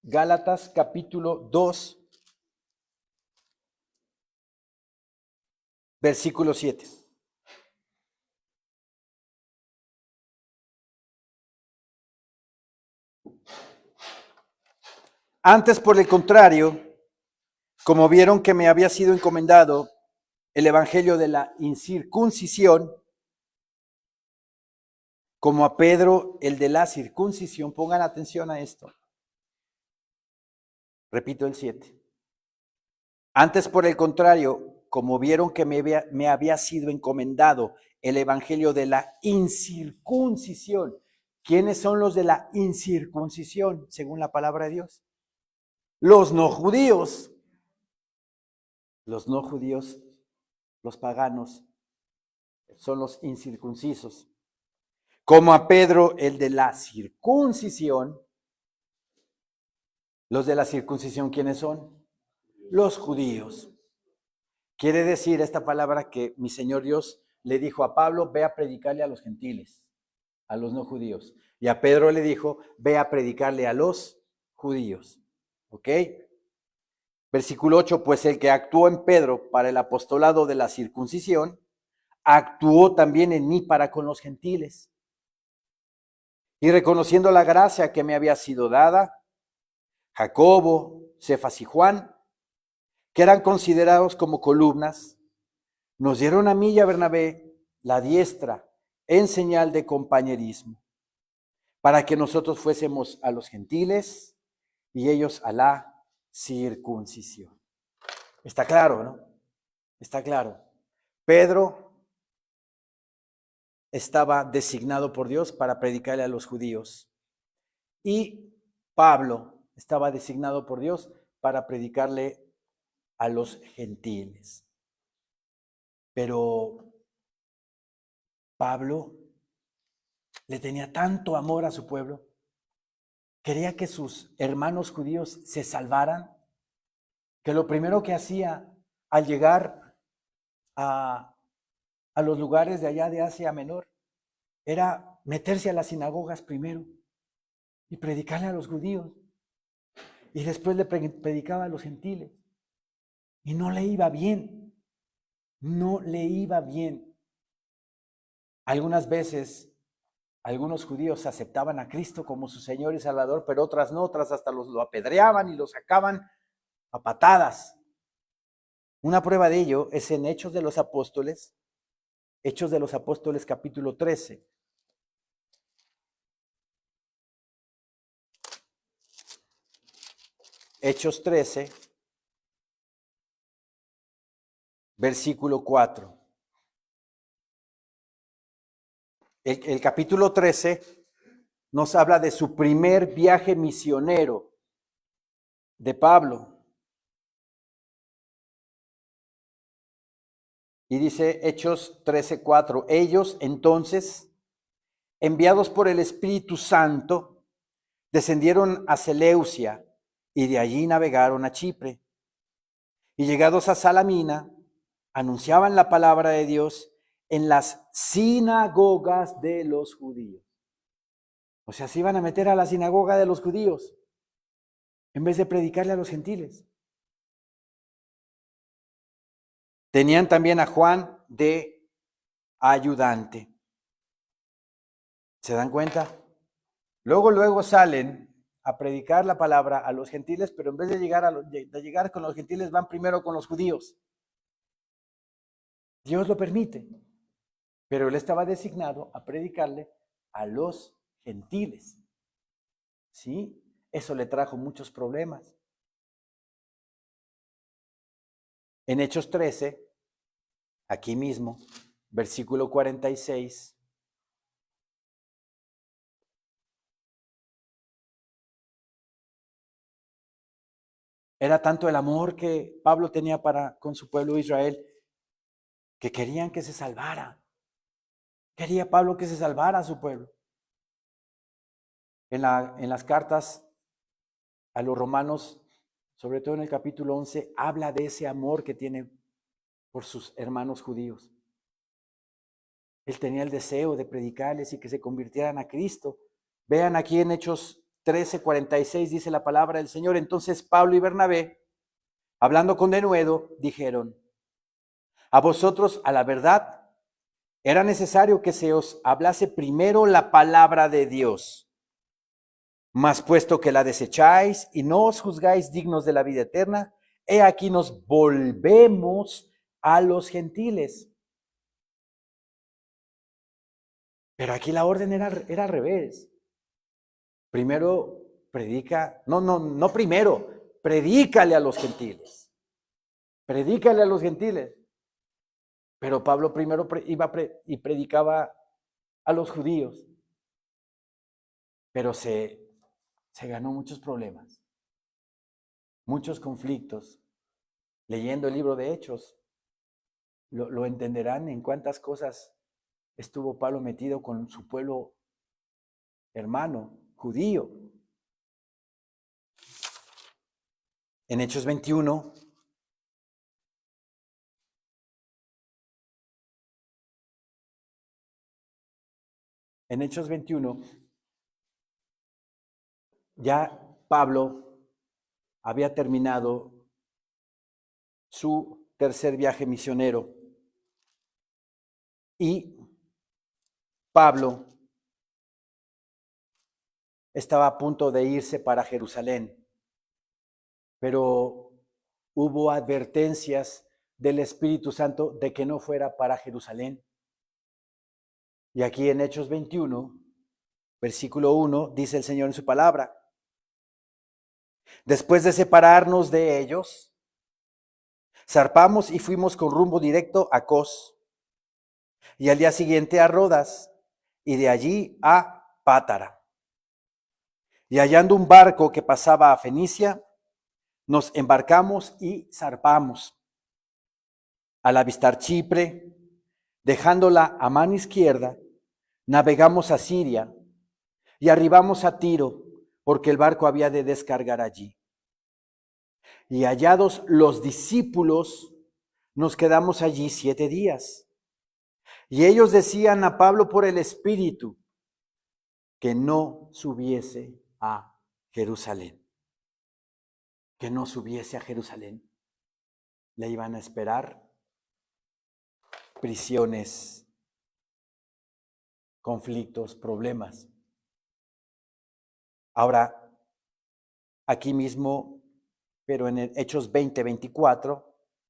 Gálatas capítulo 2, versículo 7. Antes, por el contrario, como vieron que me había sido encomendado el evangelio de la incircuncisión, como a Pedro el de la circuncisión, pongan atención a esto. Repito el 7. Antes, por el contrario, como vieron que me había sido encomendado el evangelio de la incircuncisión. ¿Quiénes son los de la incircuncisión, según la palabra de Dios? Los no judíos. Los no judíos, los paganos, son los incircuncisos. Como a Pedro el de la circuncisión. Los de la circuncisión, ¿quiénes son? Los judíos. Quiere decir esta palabra que mi Señor Dios le dijo a Pablo, ve a predicarle a los gentiles, a los no judíos. Y a Pedro le dijo, ve a predicarle a los judíos. ¿Ok? Versículo 8, pues el que actuó en Pedro para el apostolado de la circuncisión, actuó también en mí para con los gentiles. Y reconociendo la gracia que me había sido dada, Jacobo, Cefas y Juan, que eran considerados como columnas, nos dieron a mí y a Bernabé la diestra en señal de compañerismo, para que nosotros fuésemos a los gentiles y ellos a la circuncisión. Está claro, ¿no? Está claro. Pedro estaba designado por Dios para predicarle a los judíos y Pablo estaba designado por Dios para predicarle a los gentiles. Pero Pablo le tenía tanto amor a su pueblo, quería que sus hermanos judíos se salvaran, que lo primero que hacía al llegar a los lugares de allá de Asia Menor era meterse a las sinagogas primero y predicarle a los judíos. Y después le predicaba a los gentiles. Y no le iba bien. No le iba bien. Algunas veces, algunos judíos aceptaban a Cristo como su Señor y Salvador, pero otras no, otras hasta lo apedreaban y lo sacaban a patadas. Una prueba de ello es en Hechos de los Apóstoles capítulo 13. Hechos 13, versículo 4. El capítulo 13 nos habla de su primer viaje misionero de Pablo. Y dice Hechos 13:4, ellos entonces, enviados por el Espíritu Santo, descendieron a Seleucia y de allí navegaron a Chipre. Y llegados a Salamina, anunciaban la palabra de Dios en las sinagogas de los judíos. O sea, se iban a meter a la sinagoga de los judíos en vez de predicarle a los gentiles. Tenían también a Juan de ayudante. ¿Se dan cuenta? Luego salen a predicar la palabra a los gentiles, pero en vez de llegar con los gentiles, van primero con los judíos. Dios lo permite, pero él estaba designado a predicarle a los gentiles. ¿Sí? Eso le trajo muchos problemas. En Hechos 13, aquí mismo, versículo 46, era tanto el amor que Pablo tenía con su pueblo de Israel que querían que se salvara. Quería Pablo que se salvara a su pueblo. En las cartas a los romanos, sobre todo en el capítulo 11, habla de ese amor que tiene por sus hermanos judíos. Él tenía el deseo de predicarles y que se convirtieran a Cristo. Vean aquí en Hechos 13:46 dice la palabra del Señor. Entonces Pablo y Bernabé, hablando con denuedo, dijeron: a vosotros, a la verdad, era necesario que se os hablase primero la palabra de Dios. Mas puesto que la desecháis y no os juzgáis dignos de la vida eterna, he aquí nos volvemos a los gentiles. Pero aquí la orden era al revés. Primero predica, no primero, predícale a los gentiles. Predícale a los gentiles. Pero Pablo primero iba y predicaba a los judíos. Pero se ganó muchos problemas, muchos conflictos. Leyendo el libro de Hechos, lo entenderán en cuántas cosas estuvo Pablo metido con su pueblo hermano, judío. En Hechos 21, ya Pablo había terminado su tercer viaje misionero y Pablo estaba a punto de irse para Jerusalén, pero hubo advertencias del Espíritu Santo de que no fuera para Jerusalén. Y aquí en Hechos 21, versículo 1, dice el Señor en su palabra: después de separarnos de ellos, zarpamos y fuimos con rumbo directo a Cos, y al día siguiente a Rodas, y de allí a Pátara. Y hallando un barco que pasaba a Fenicia, nos embarcamos y zarpamos. Al avistar Chipre, dejándola a mano izquierda, navegamos a Siria y arribamos a Tiro, porque el barco había de descargar allí. Y hallados los discípulos, nos quedamos allí 7 días. Y ellos decían a Pablo por el Espíritu que no subiese a Jerusalén. Que no subiese a Jerusalén. Le iban a esperar prisiones, conflictos, problemas. Ahora, aquí mismo, pero en el Hechos 20:24,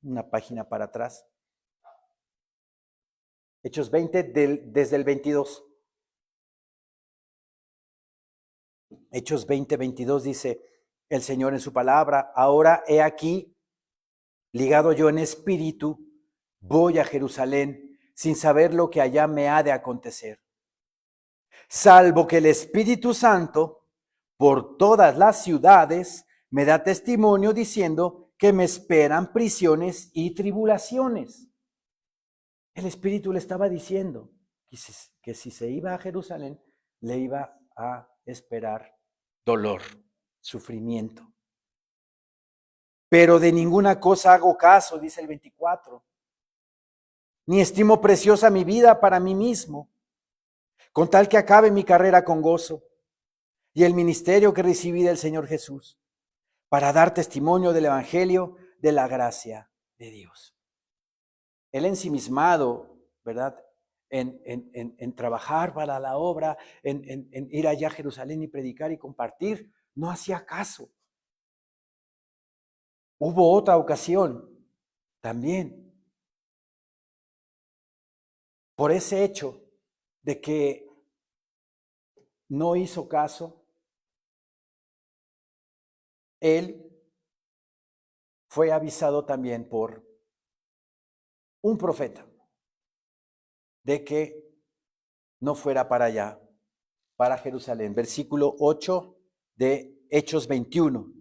una página para atrás. Hechos 20 desde el 22. Hechos 20:22 dice el Señor en su palabra: ahora he aquí, ligado yo en espíritu, voy a Jerusalén sin saber lo que allá me ha de acontecer, salvo que el Espíritu Santo por todas las ciudades me da testimonio diciendo que me esperan prisiones y tribulaciones. El Espíritu le estaba diciendo que si se iba a Jerusalén, le iba a esperar dolor, sufrimiento. Pero de ninguna cosa hago caso, dice el 24, ni estimo preciosa mi vida para mí mismo, con tal que acabe mi carrera con gozo y el ministerio que recibí del Señor Jesús, para dar testimonio del Evangelio de la gracia de Dios. Él ensimismado, ¿verdad? En trabajar para la obra, en ir allá a Jerusalén y predicar y compartir, no hacía caso. Hubo otra ocasión también, por ese hecho de que no hizo caso, él fue avisado también por un profeta de que no fuera para allá, para Jerusalén. Versículo 8 de Hechos 21.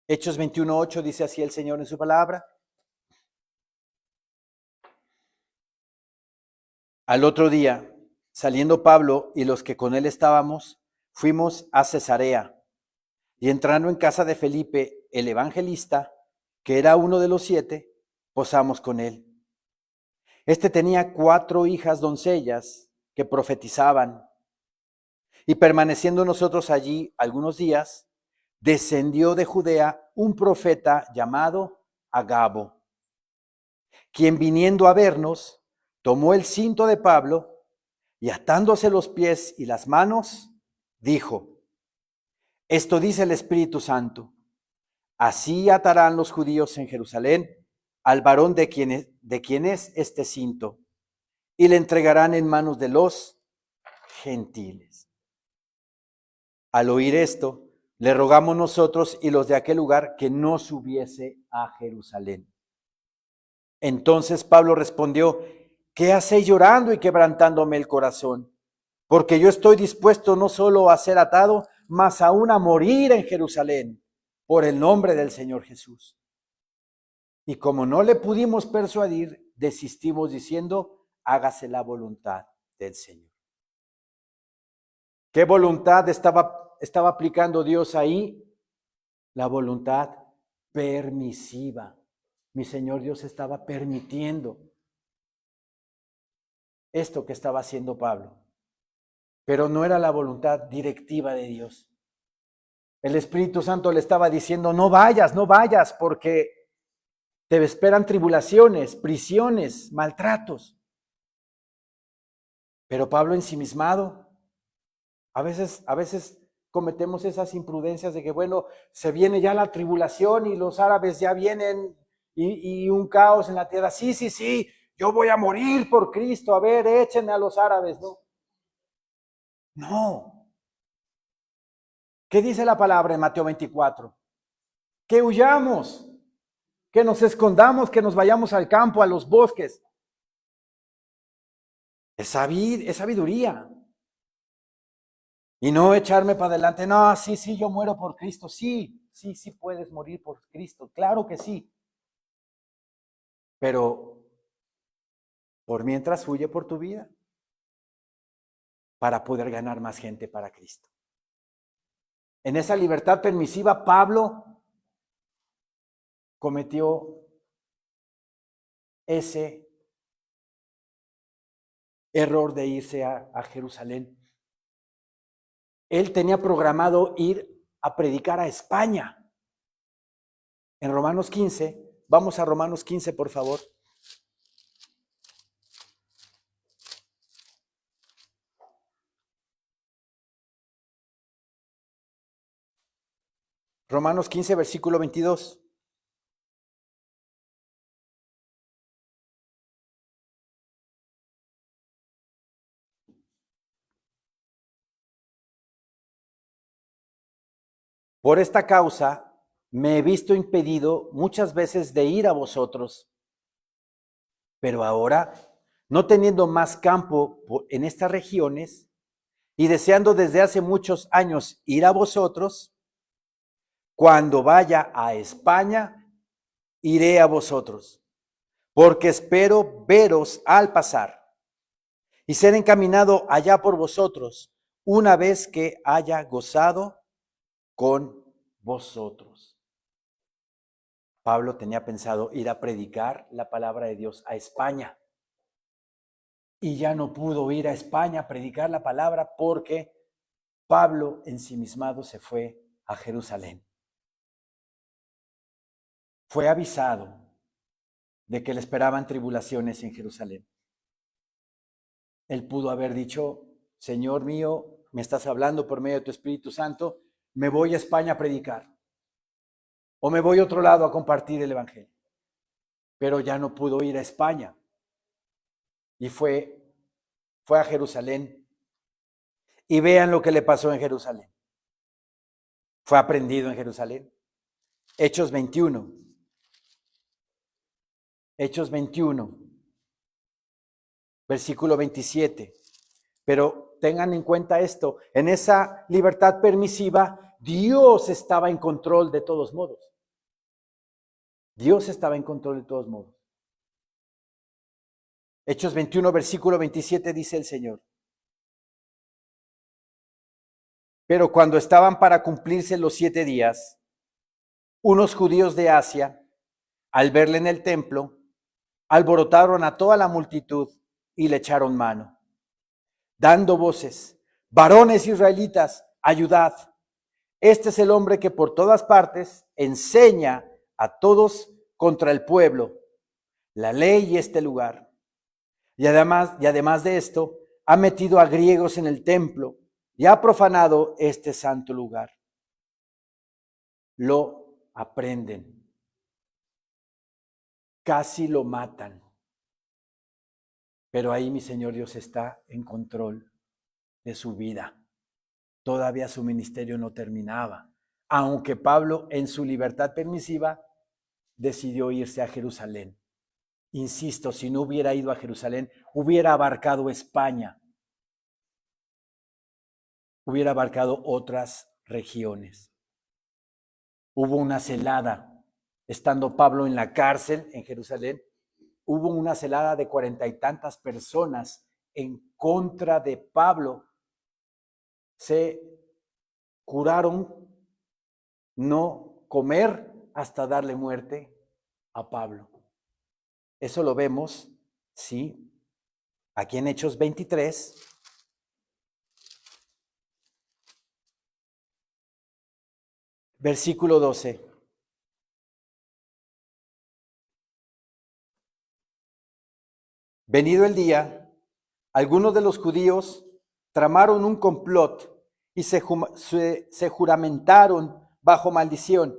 Hechos 21:8 dice así el Señor en su palabra. Al otro día, saliendo Pablo y los que con él estábamos, fuimos a Cesarea, y entrando en casa de Felipe, el evangelista, que era uno de los 7, posamos con él. Este tenía 4 hijas doncellas que profetizaban, y permaneciendo nosotros allí algunos días, descendió de Judea un profeta llamado Agabo, quien viniendo a vernos, tomó el cinto de Pablo y atándose los pies y las manos, dijo: esto dice el Espíritu Santo, así atarán los judíos en Jerusalén al varón de quien es este cinto, y le entregarán en manos de los gentiles. Al oír esto, le rogamos nosotros y los de aquel lugar que no subiese a Jerusalén. Entonces Pablo respondió: ¿qué hacéis llorando y quebrantándome el corazón? Porque yo estoy dispuesto no solo a ser atado, mas aún a morir en Jerusalén por el nombre del Señor Jesús. Y como no le pudimos persuadir, desistimos diciendo: hágase la voluntad del Señor. ¿Qué voluntad estaba aplicando Dios ahí? La voluntad permisiva. Mi Señor Dios estaba permitiendo esto que estaba haciendo Pablo, pero no era la voluntad directiva de Dios. El Espíritu Santo le estaba diciendo: no vayas, porque te esperan tribulaciones, prisiones, maltratos. Pero Pablo ensimismado, a veces cometemos esas imprudencias de que, bueno, se viene ya la tribulación y los árabes ya vienen y un caos en la tierra. Sí, yo voy a morir por Cristo, a ver, échenme a los árabes, ¿no? No. ¿Qué dice la palabra en Mateo 24? Que huyamos, que nos escondamos, que nos vayamos al campo, a los bosques. Es sabiduría. Y no echarme para adelante. No, sí, yo muero por Cristo. Sí puedes morir por Cristo. Claro que sí. Pero por mientras huye por tu vida para poder ganar más gente para Cristo. En esa libertad permisiva, Pablo cometió ese error de irse a Jerusalén. Él tenía programado ir a predicar a España. En Romanos 15, vamos a Romanos 15, por favor. Romanos 15, versículo 22. Por esta causa me he visto impedido muchas veces de ir a vosotros, pero ahora, no teniendo más campo en estas regiones y deseando desde hace muchos años ir a vosotros, cuando vaya a España, iré a vosotros, porque espero veros al pasar y ser encaminado allá por vosotros, una vez que haya gozado con vosotros. Pablo tenía pensado ir a predicar la palabra de Dios a España. Y ya no pudo ir a España a predicar la palabra porque Pablo, ensimismado, se fue a Jerusalén. Fue avisado de que le esperaban tribulaciones en Jerusalén. Él pudo haber dicho: Señor mío, me estás hablando por medio de tu Espíritu Santo, me voy a España a predicar. O me voy a otro lado a compartir el Evangelio. Pero ya no pudo ir a España. Y fue a Jerusalén. Y vean lo que le pasó en Jerusalén. Fue aprendido en Jerusalén. Hechos 21. Hechos 21. Versículo 27. Pero tengan en cuenta esto. En esa libertad permisiva, Dios estaba en control de todos modos. Dios estaba en control de todos modos. Hechos 21, versículo 27 dice el Señor: pero cuando estaban para cumplirse los 7 días, unos judíos de Asia, al verle en el templo, alborotaron a toda la multitud y le echaron mano, dando voces: varones israelitas, ayudad. Este es el hombre que por todas partes enseña a todos contra el pueblo, la ley y este lugar. Y además de esto, ha metido a griegos en el templo y ha profanado este santo lugar. Lo aprenden. Casi lo matan. Pero ahí mi Señor Dios está en control de su vida. Todavía su ministerio no terminaba. Aunque Pablo, en su libertad permisiva, decidió irse a Jerusalén. Insisto, si no hubiera ido a Jerusalén, hubiera abarcado España. Hubiera abarcado otras regiones. Hubo una celada, estando Pablo en la cárcel en Jerusalén, hubo una celada de 40 y tantas personas en contra de Pablo. Se juraron no comer hasta darle muerte a Pablo. Eso lo vemos, sí, aquí en Hechos 23. Versículo 12. Venido el día, algunos de los judíos tramaron un complot y se juramentaron bajo maldición,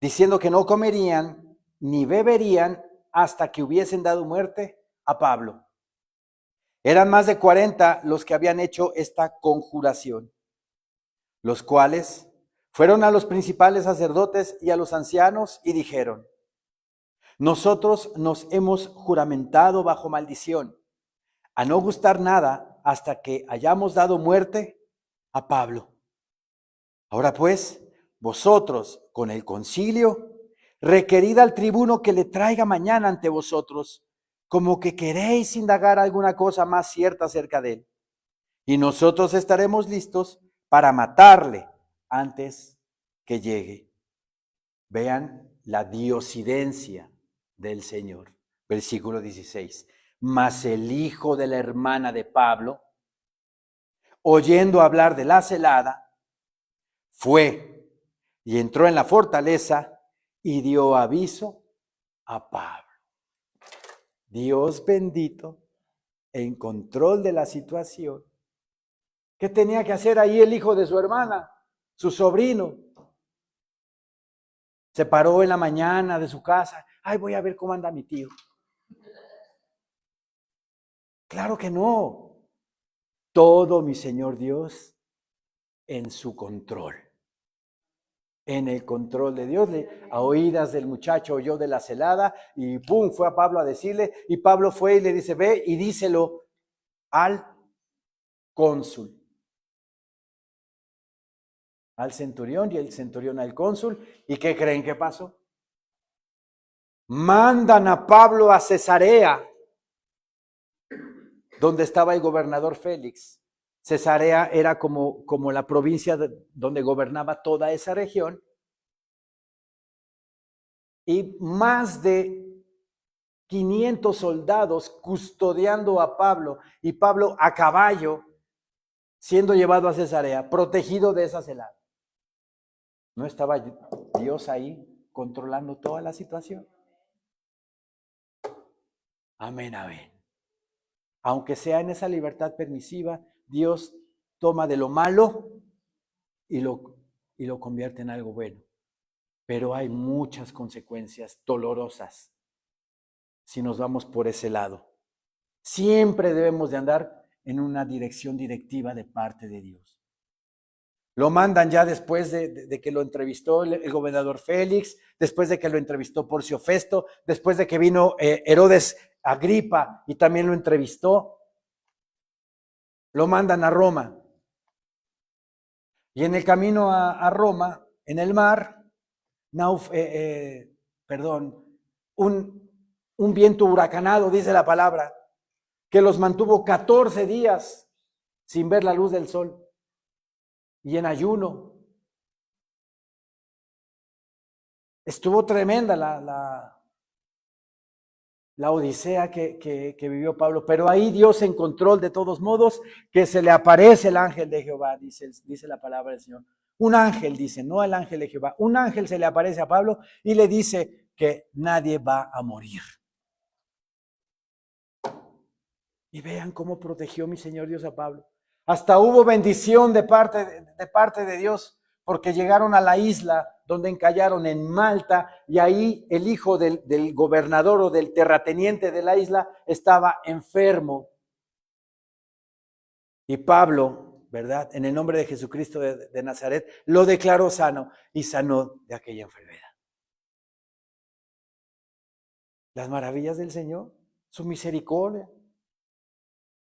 diciendo que no comerían ni beberían hasta que hubiesen dado muerte a Pablo. Eran más de 40 los que habían hecho esta conjuración, los cuales fueron a los principales sacerdotes y a los ancianos y dijeron: nosotros nos hemos juramentado bajo maldición a no gustar nada hasta que hayamos dado muerte a Pablo. Ahora pues, vosotros con el concilio, requerid al tribuno que le traiga mañana ante vosotros, como que queréis indagar alguna cosa más cierta acerca de él. Y nosotros estaremos listos para matarle antes que llegue. Vean la diosidencia del Señor. Versículo 16. Mas el hijo de la hermana de Pablo, oyendo hablar de la celada, fue y entró en la fortaleza y dio aviso a Pablo. Dios bendito, en control de la situación. ¿Qué tenía que hacer ahí el hijo de su hermana, su sobrino? Se paró en la mañana de su casa. Ay, voy a ver cómo anda mi tío. Claro que no. Todo, mi Señor Dios, en su control. En el control de Dios. A oídas del muchacho oyó de la celada y ¡pum! Fue a Pablo a decirle. Y Pablo fue y le dice: ve y díselo al cónsul. Al centurión, y el centurión al cónsul. ¿Y qué creen que pasó? Mandan a Pablo a Cesarea, donde estaba el gobernador Félix. Cesarea era como la provincia donde gobernaba toda esa región. Y más de 500 soldados custodiando a Pablo, y Pablo a caballo siendo llevado a Cesarea, protegido de esa celada. ¿No estaba Dios ahí controlando toda la situación? Amén, amén. Aunque sea en esa libertad permisiva, Dios toma de lo malo y lo convierte en algo bueno. Pero hay muchas consecuencias dolorosas si nos vamos por ese lado. Siempre debemos de andar en una dirección directiva de parte de Dios. Lo mandan ya después de que lo entrevistó el gobernador Félix, después de que lo entrevistó Porcio Festo, después de que vino Herodes Agripa y también lo entrevistó. Lo mandan a Roma. Y en el camino a Roma, en el mar, un viento huracanado, dice la palabra, que los mantuvo 14 días sin ver la luz del sol y en ayuno. Estuvo tremenda la odisea que vivió Pablo, pero ahí Dios en control de todos modos, que se le aparece el ángel de Jehová, dice la palabra del Señor. Un ángel, dice, no el ángel de Jehová, un ángel se le aparece a Pablo y le dice que nadie va a morir. Y vean cómo protegió mi Señor Dios a Pablo. Hasta hubo bendición de parte de Dios, porque llegaron a la isla donde encallaron en Malta, y ahí el hijo del gobernador o del terrateniente de la isla estaba enfermo. Y Pablo, ¿verdad? En el nombre de Jesucristo de Nazaret, lo declaró sano y sanó de aquella enfermedad. Las maravillas del Señor, su misericordia.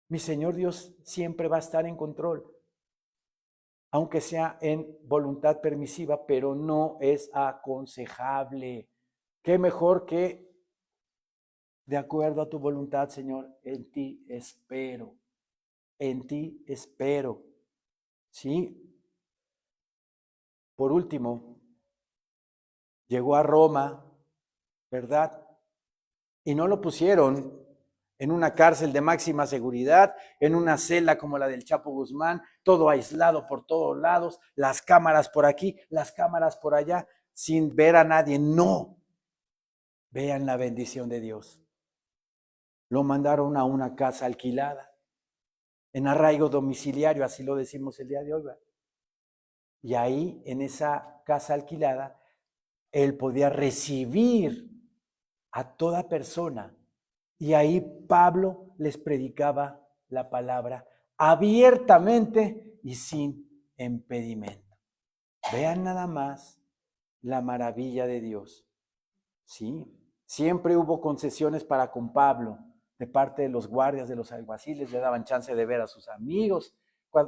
Mi Señor Dios siempre va a estar en control, aunque sea en voluntad permisiva, pero no es aconsejable. Qué mejor que, de acuerdo a tu voluntad, Señor, en ti espero. En ti espero. ¿Sí? Por último, llegó a Roma, ¿verdad? Y no lo pusieron en una cárcel de máxima seguridad, en una celda como la del Chapo Guzmán, todo aislado por todos lados, las cámaras por aquí, las cámaras por allá, sin ver a nadie. No. Vean la bendición de Dios. Lo mandaron a una casa alquilada, en arraigo domiciliario, así lo decimos el día de hoy, ¿verdad? Y ahí, en esa casa alquilada, él podía recibir a toda persona. Y ahí Pablo les predicaba la palabra abiertamente y sin impedimento. Vean nada más la maravilla de Dios. ¿Sí? Siempre hubo concesiones para con Pablo de parte de los guardias, de los alguaciles, le daban chance de ver a sus amigos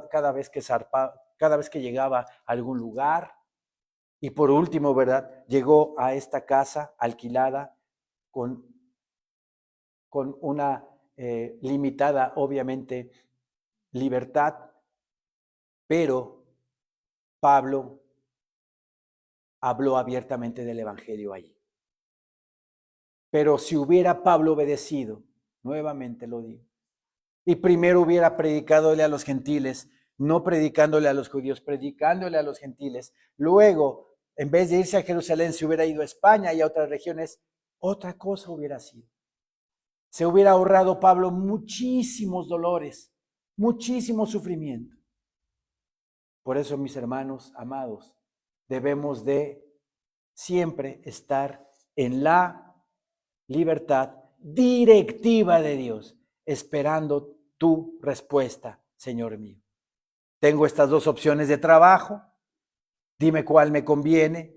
cada vez que llegaba a algún lugar. Y por último, ¿verdad? Llegó a esta casa alquilada con una limitada, obviamente, libertad, pero Pablo habló abiertamente del Evangelio allí. Pero si hubiera Pablo obedecido, nuevamente lo digo, y primero hubiera predicadole a los gentiles, no predicándole a los judíos, predicándole a los gentiles, luego, en vez de irse a Jerusalén, se hubiera ido a España y a otras regiones, otra cosa hubiera sido. Se hubiera ahorrado Pablo muchísimos dolores, muchísimo sufrimiento. Por eso, mis hermanos amados, debemos de siempre estar en la libertad directiva de Dios, esperando tu respuesta, Señor mío. Tengo estas dos opciones de trabajo, dime cuál me conviene.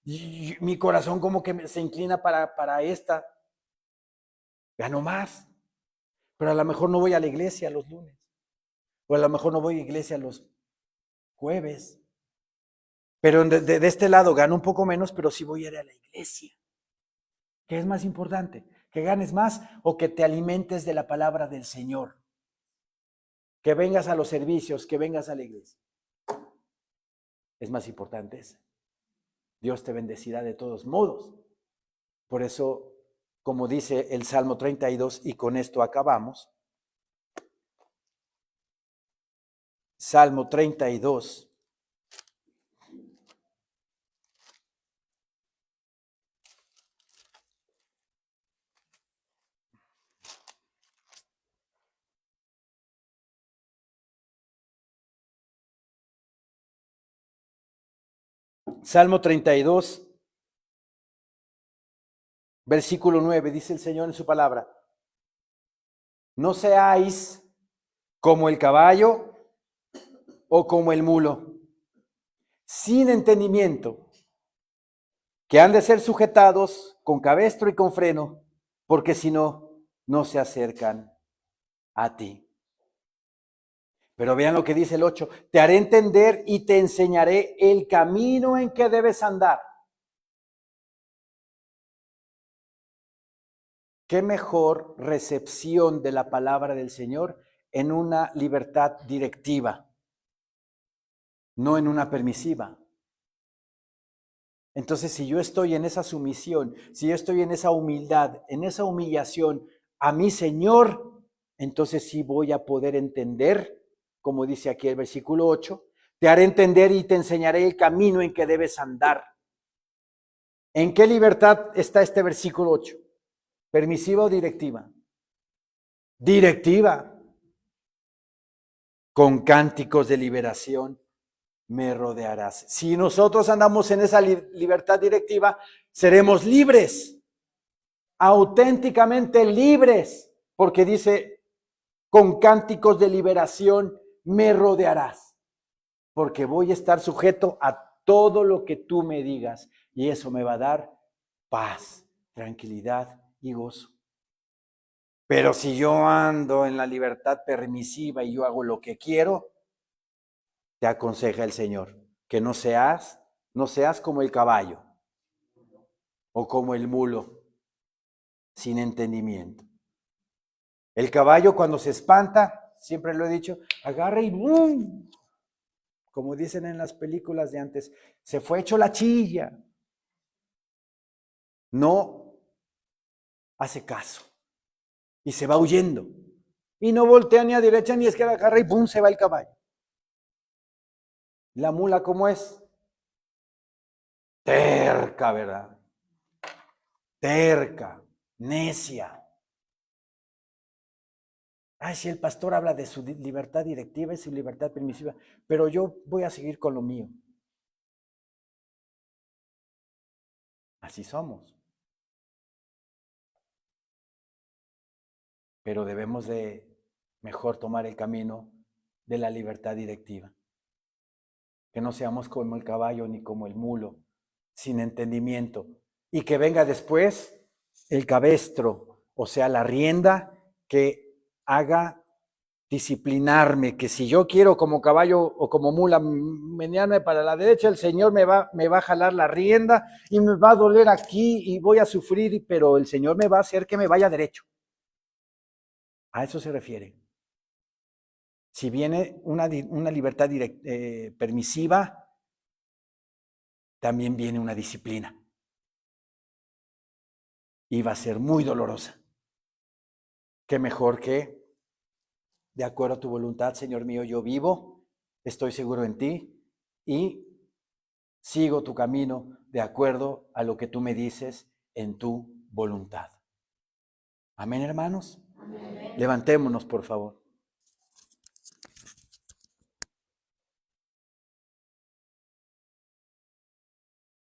Y mi corazón como que se inclina para esta. Gano más, pero a lo mejor no voy a la iglesia los lunes, o a lo mejor no voy a la iglesia los jueves, pero de este lado gano un poco menos, pero sí voy a ir a la iglesia. ¿Qué es más importante? ¿Que ganes más o que te alimentes de la palabra del Señor? que vengas a los servicios, que vengas a la iglesia. Es más importante eso. Dios te bendecirá de todos modos. Por eso, como dice el Salmo 32, y con esto acabamos. Salmo 32. Salmo 32, versículo 9, dice el Señor en su palabra: no seáis como el caballo o como el mulo, sin entendimiento, que han de ser sujetados con cabestro y con freno, porque si no, no se acercan a ti. Pero vean lo que dice el 8: te haré entender y te enseñaré el camino en que debes andar. ¿Qué mejor recepción de la palabra del Señor en una libertad directiva, no en una permisiva? Entonces, si yo estoy en esa sumisión, si yo estoy en esa humildad, en esa humillación a mi Señor, entonces sí voy a poder entender, como dice aquí el versículo 8, te haré entender y te enseñaré el camino en que debes andar. ¿En qué libertad está este versículo 8? ¿Permisiva o directiva? Directiva. Con cánticos de liberación me rodearás. Si nosotros andamos en esa libertad directiva, seremos libres, auténticamente libres, porque dice, con cánticos de liberación me rodearás, porque voy a estar sujeto a todo lo que tú me digas, y eso me va a dar paz, tranquilidad y gozo. Pero si yo ando en la libertad permisiva y yo hago lo que quiero, te aconseja el Señor que no seas como el caballo o como el mulo, sin entendimiento. El caballo, cuando se espanta, siempre lo he dicho, agarra y ¡bum! Como dicen en las películas de antes, se fue hecho la chilla. No hace caso y se va huyendo. Y no voltea ni a derecha ni a izquierda, agarra y ¡bum! Se va el caballo. La mula, ¿cómo es? Terca, ¿verdad? Terca, necia. Ay, si el pastor habla de su libertad directiva y su libertad permisiva, pero yo voy a seguir con lo mío. Así somos. Pero debemos de mejor tomar el camino de la libertad directiva. Que no seamos como el caballo ni como el mulo, sin entendimiento. Y que venga después el cabestro, o sea, la rienda que haga disciplinarme, que si yo quiero como caballo o como mula menearme para la derecha, el Señor me va a jalar la rienda y me va a doler aquí y voy a sufrir, pero el Señor me va a hacer que me vaya derecho. A eso se refiere. Si viene una libertad permisiva, también viene una disciplina. Y va a ser muy dolorosa. Qué mejor que, de acuerdo a tu voluntad, Señor mío, yo vivo, estoy seguro en ti y sigo tu camino de acuerdo a lo que tú me dices en tu voluntad. Amén, hermanos. Amén. Levantémonos, por favor.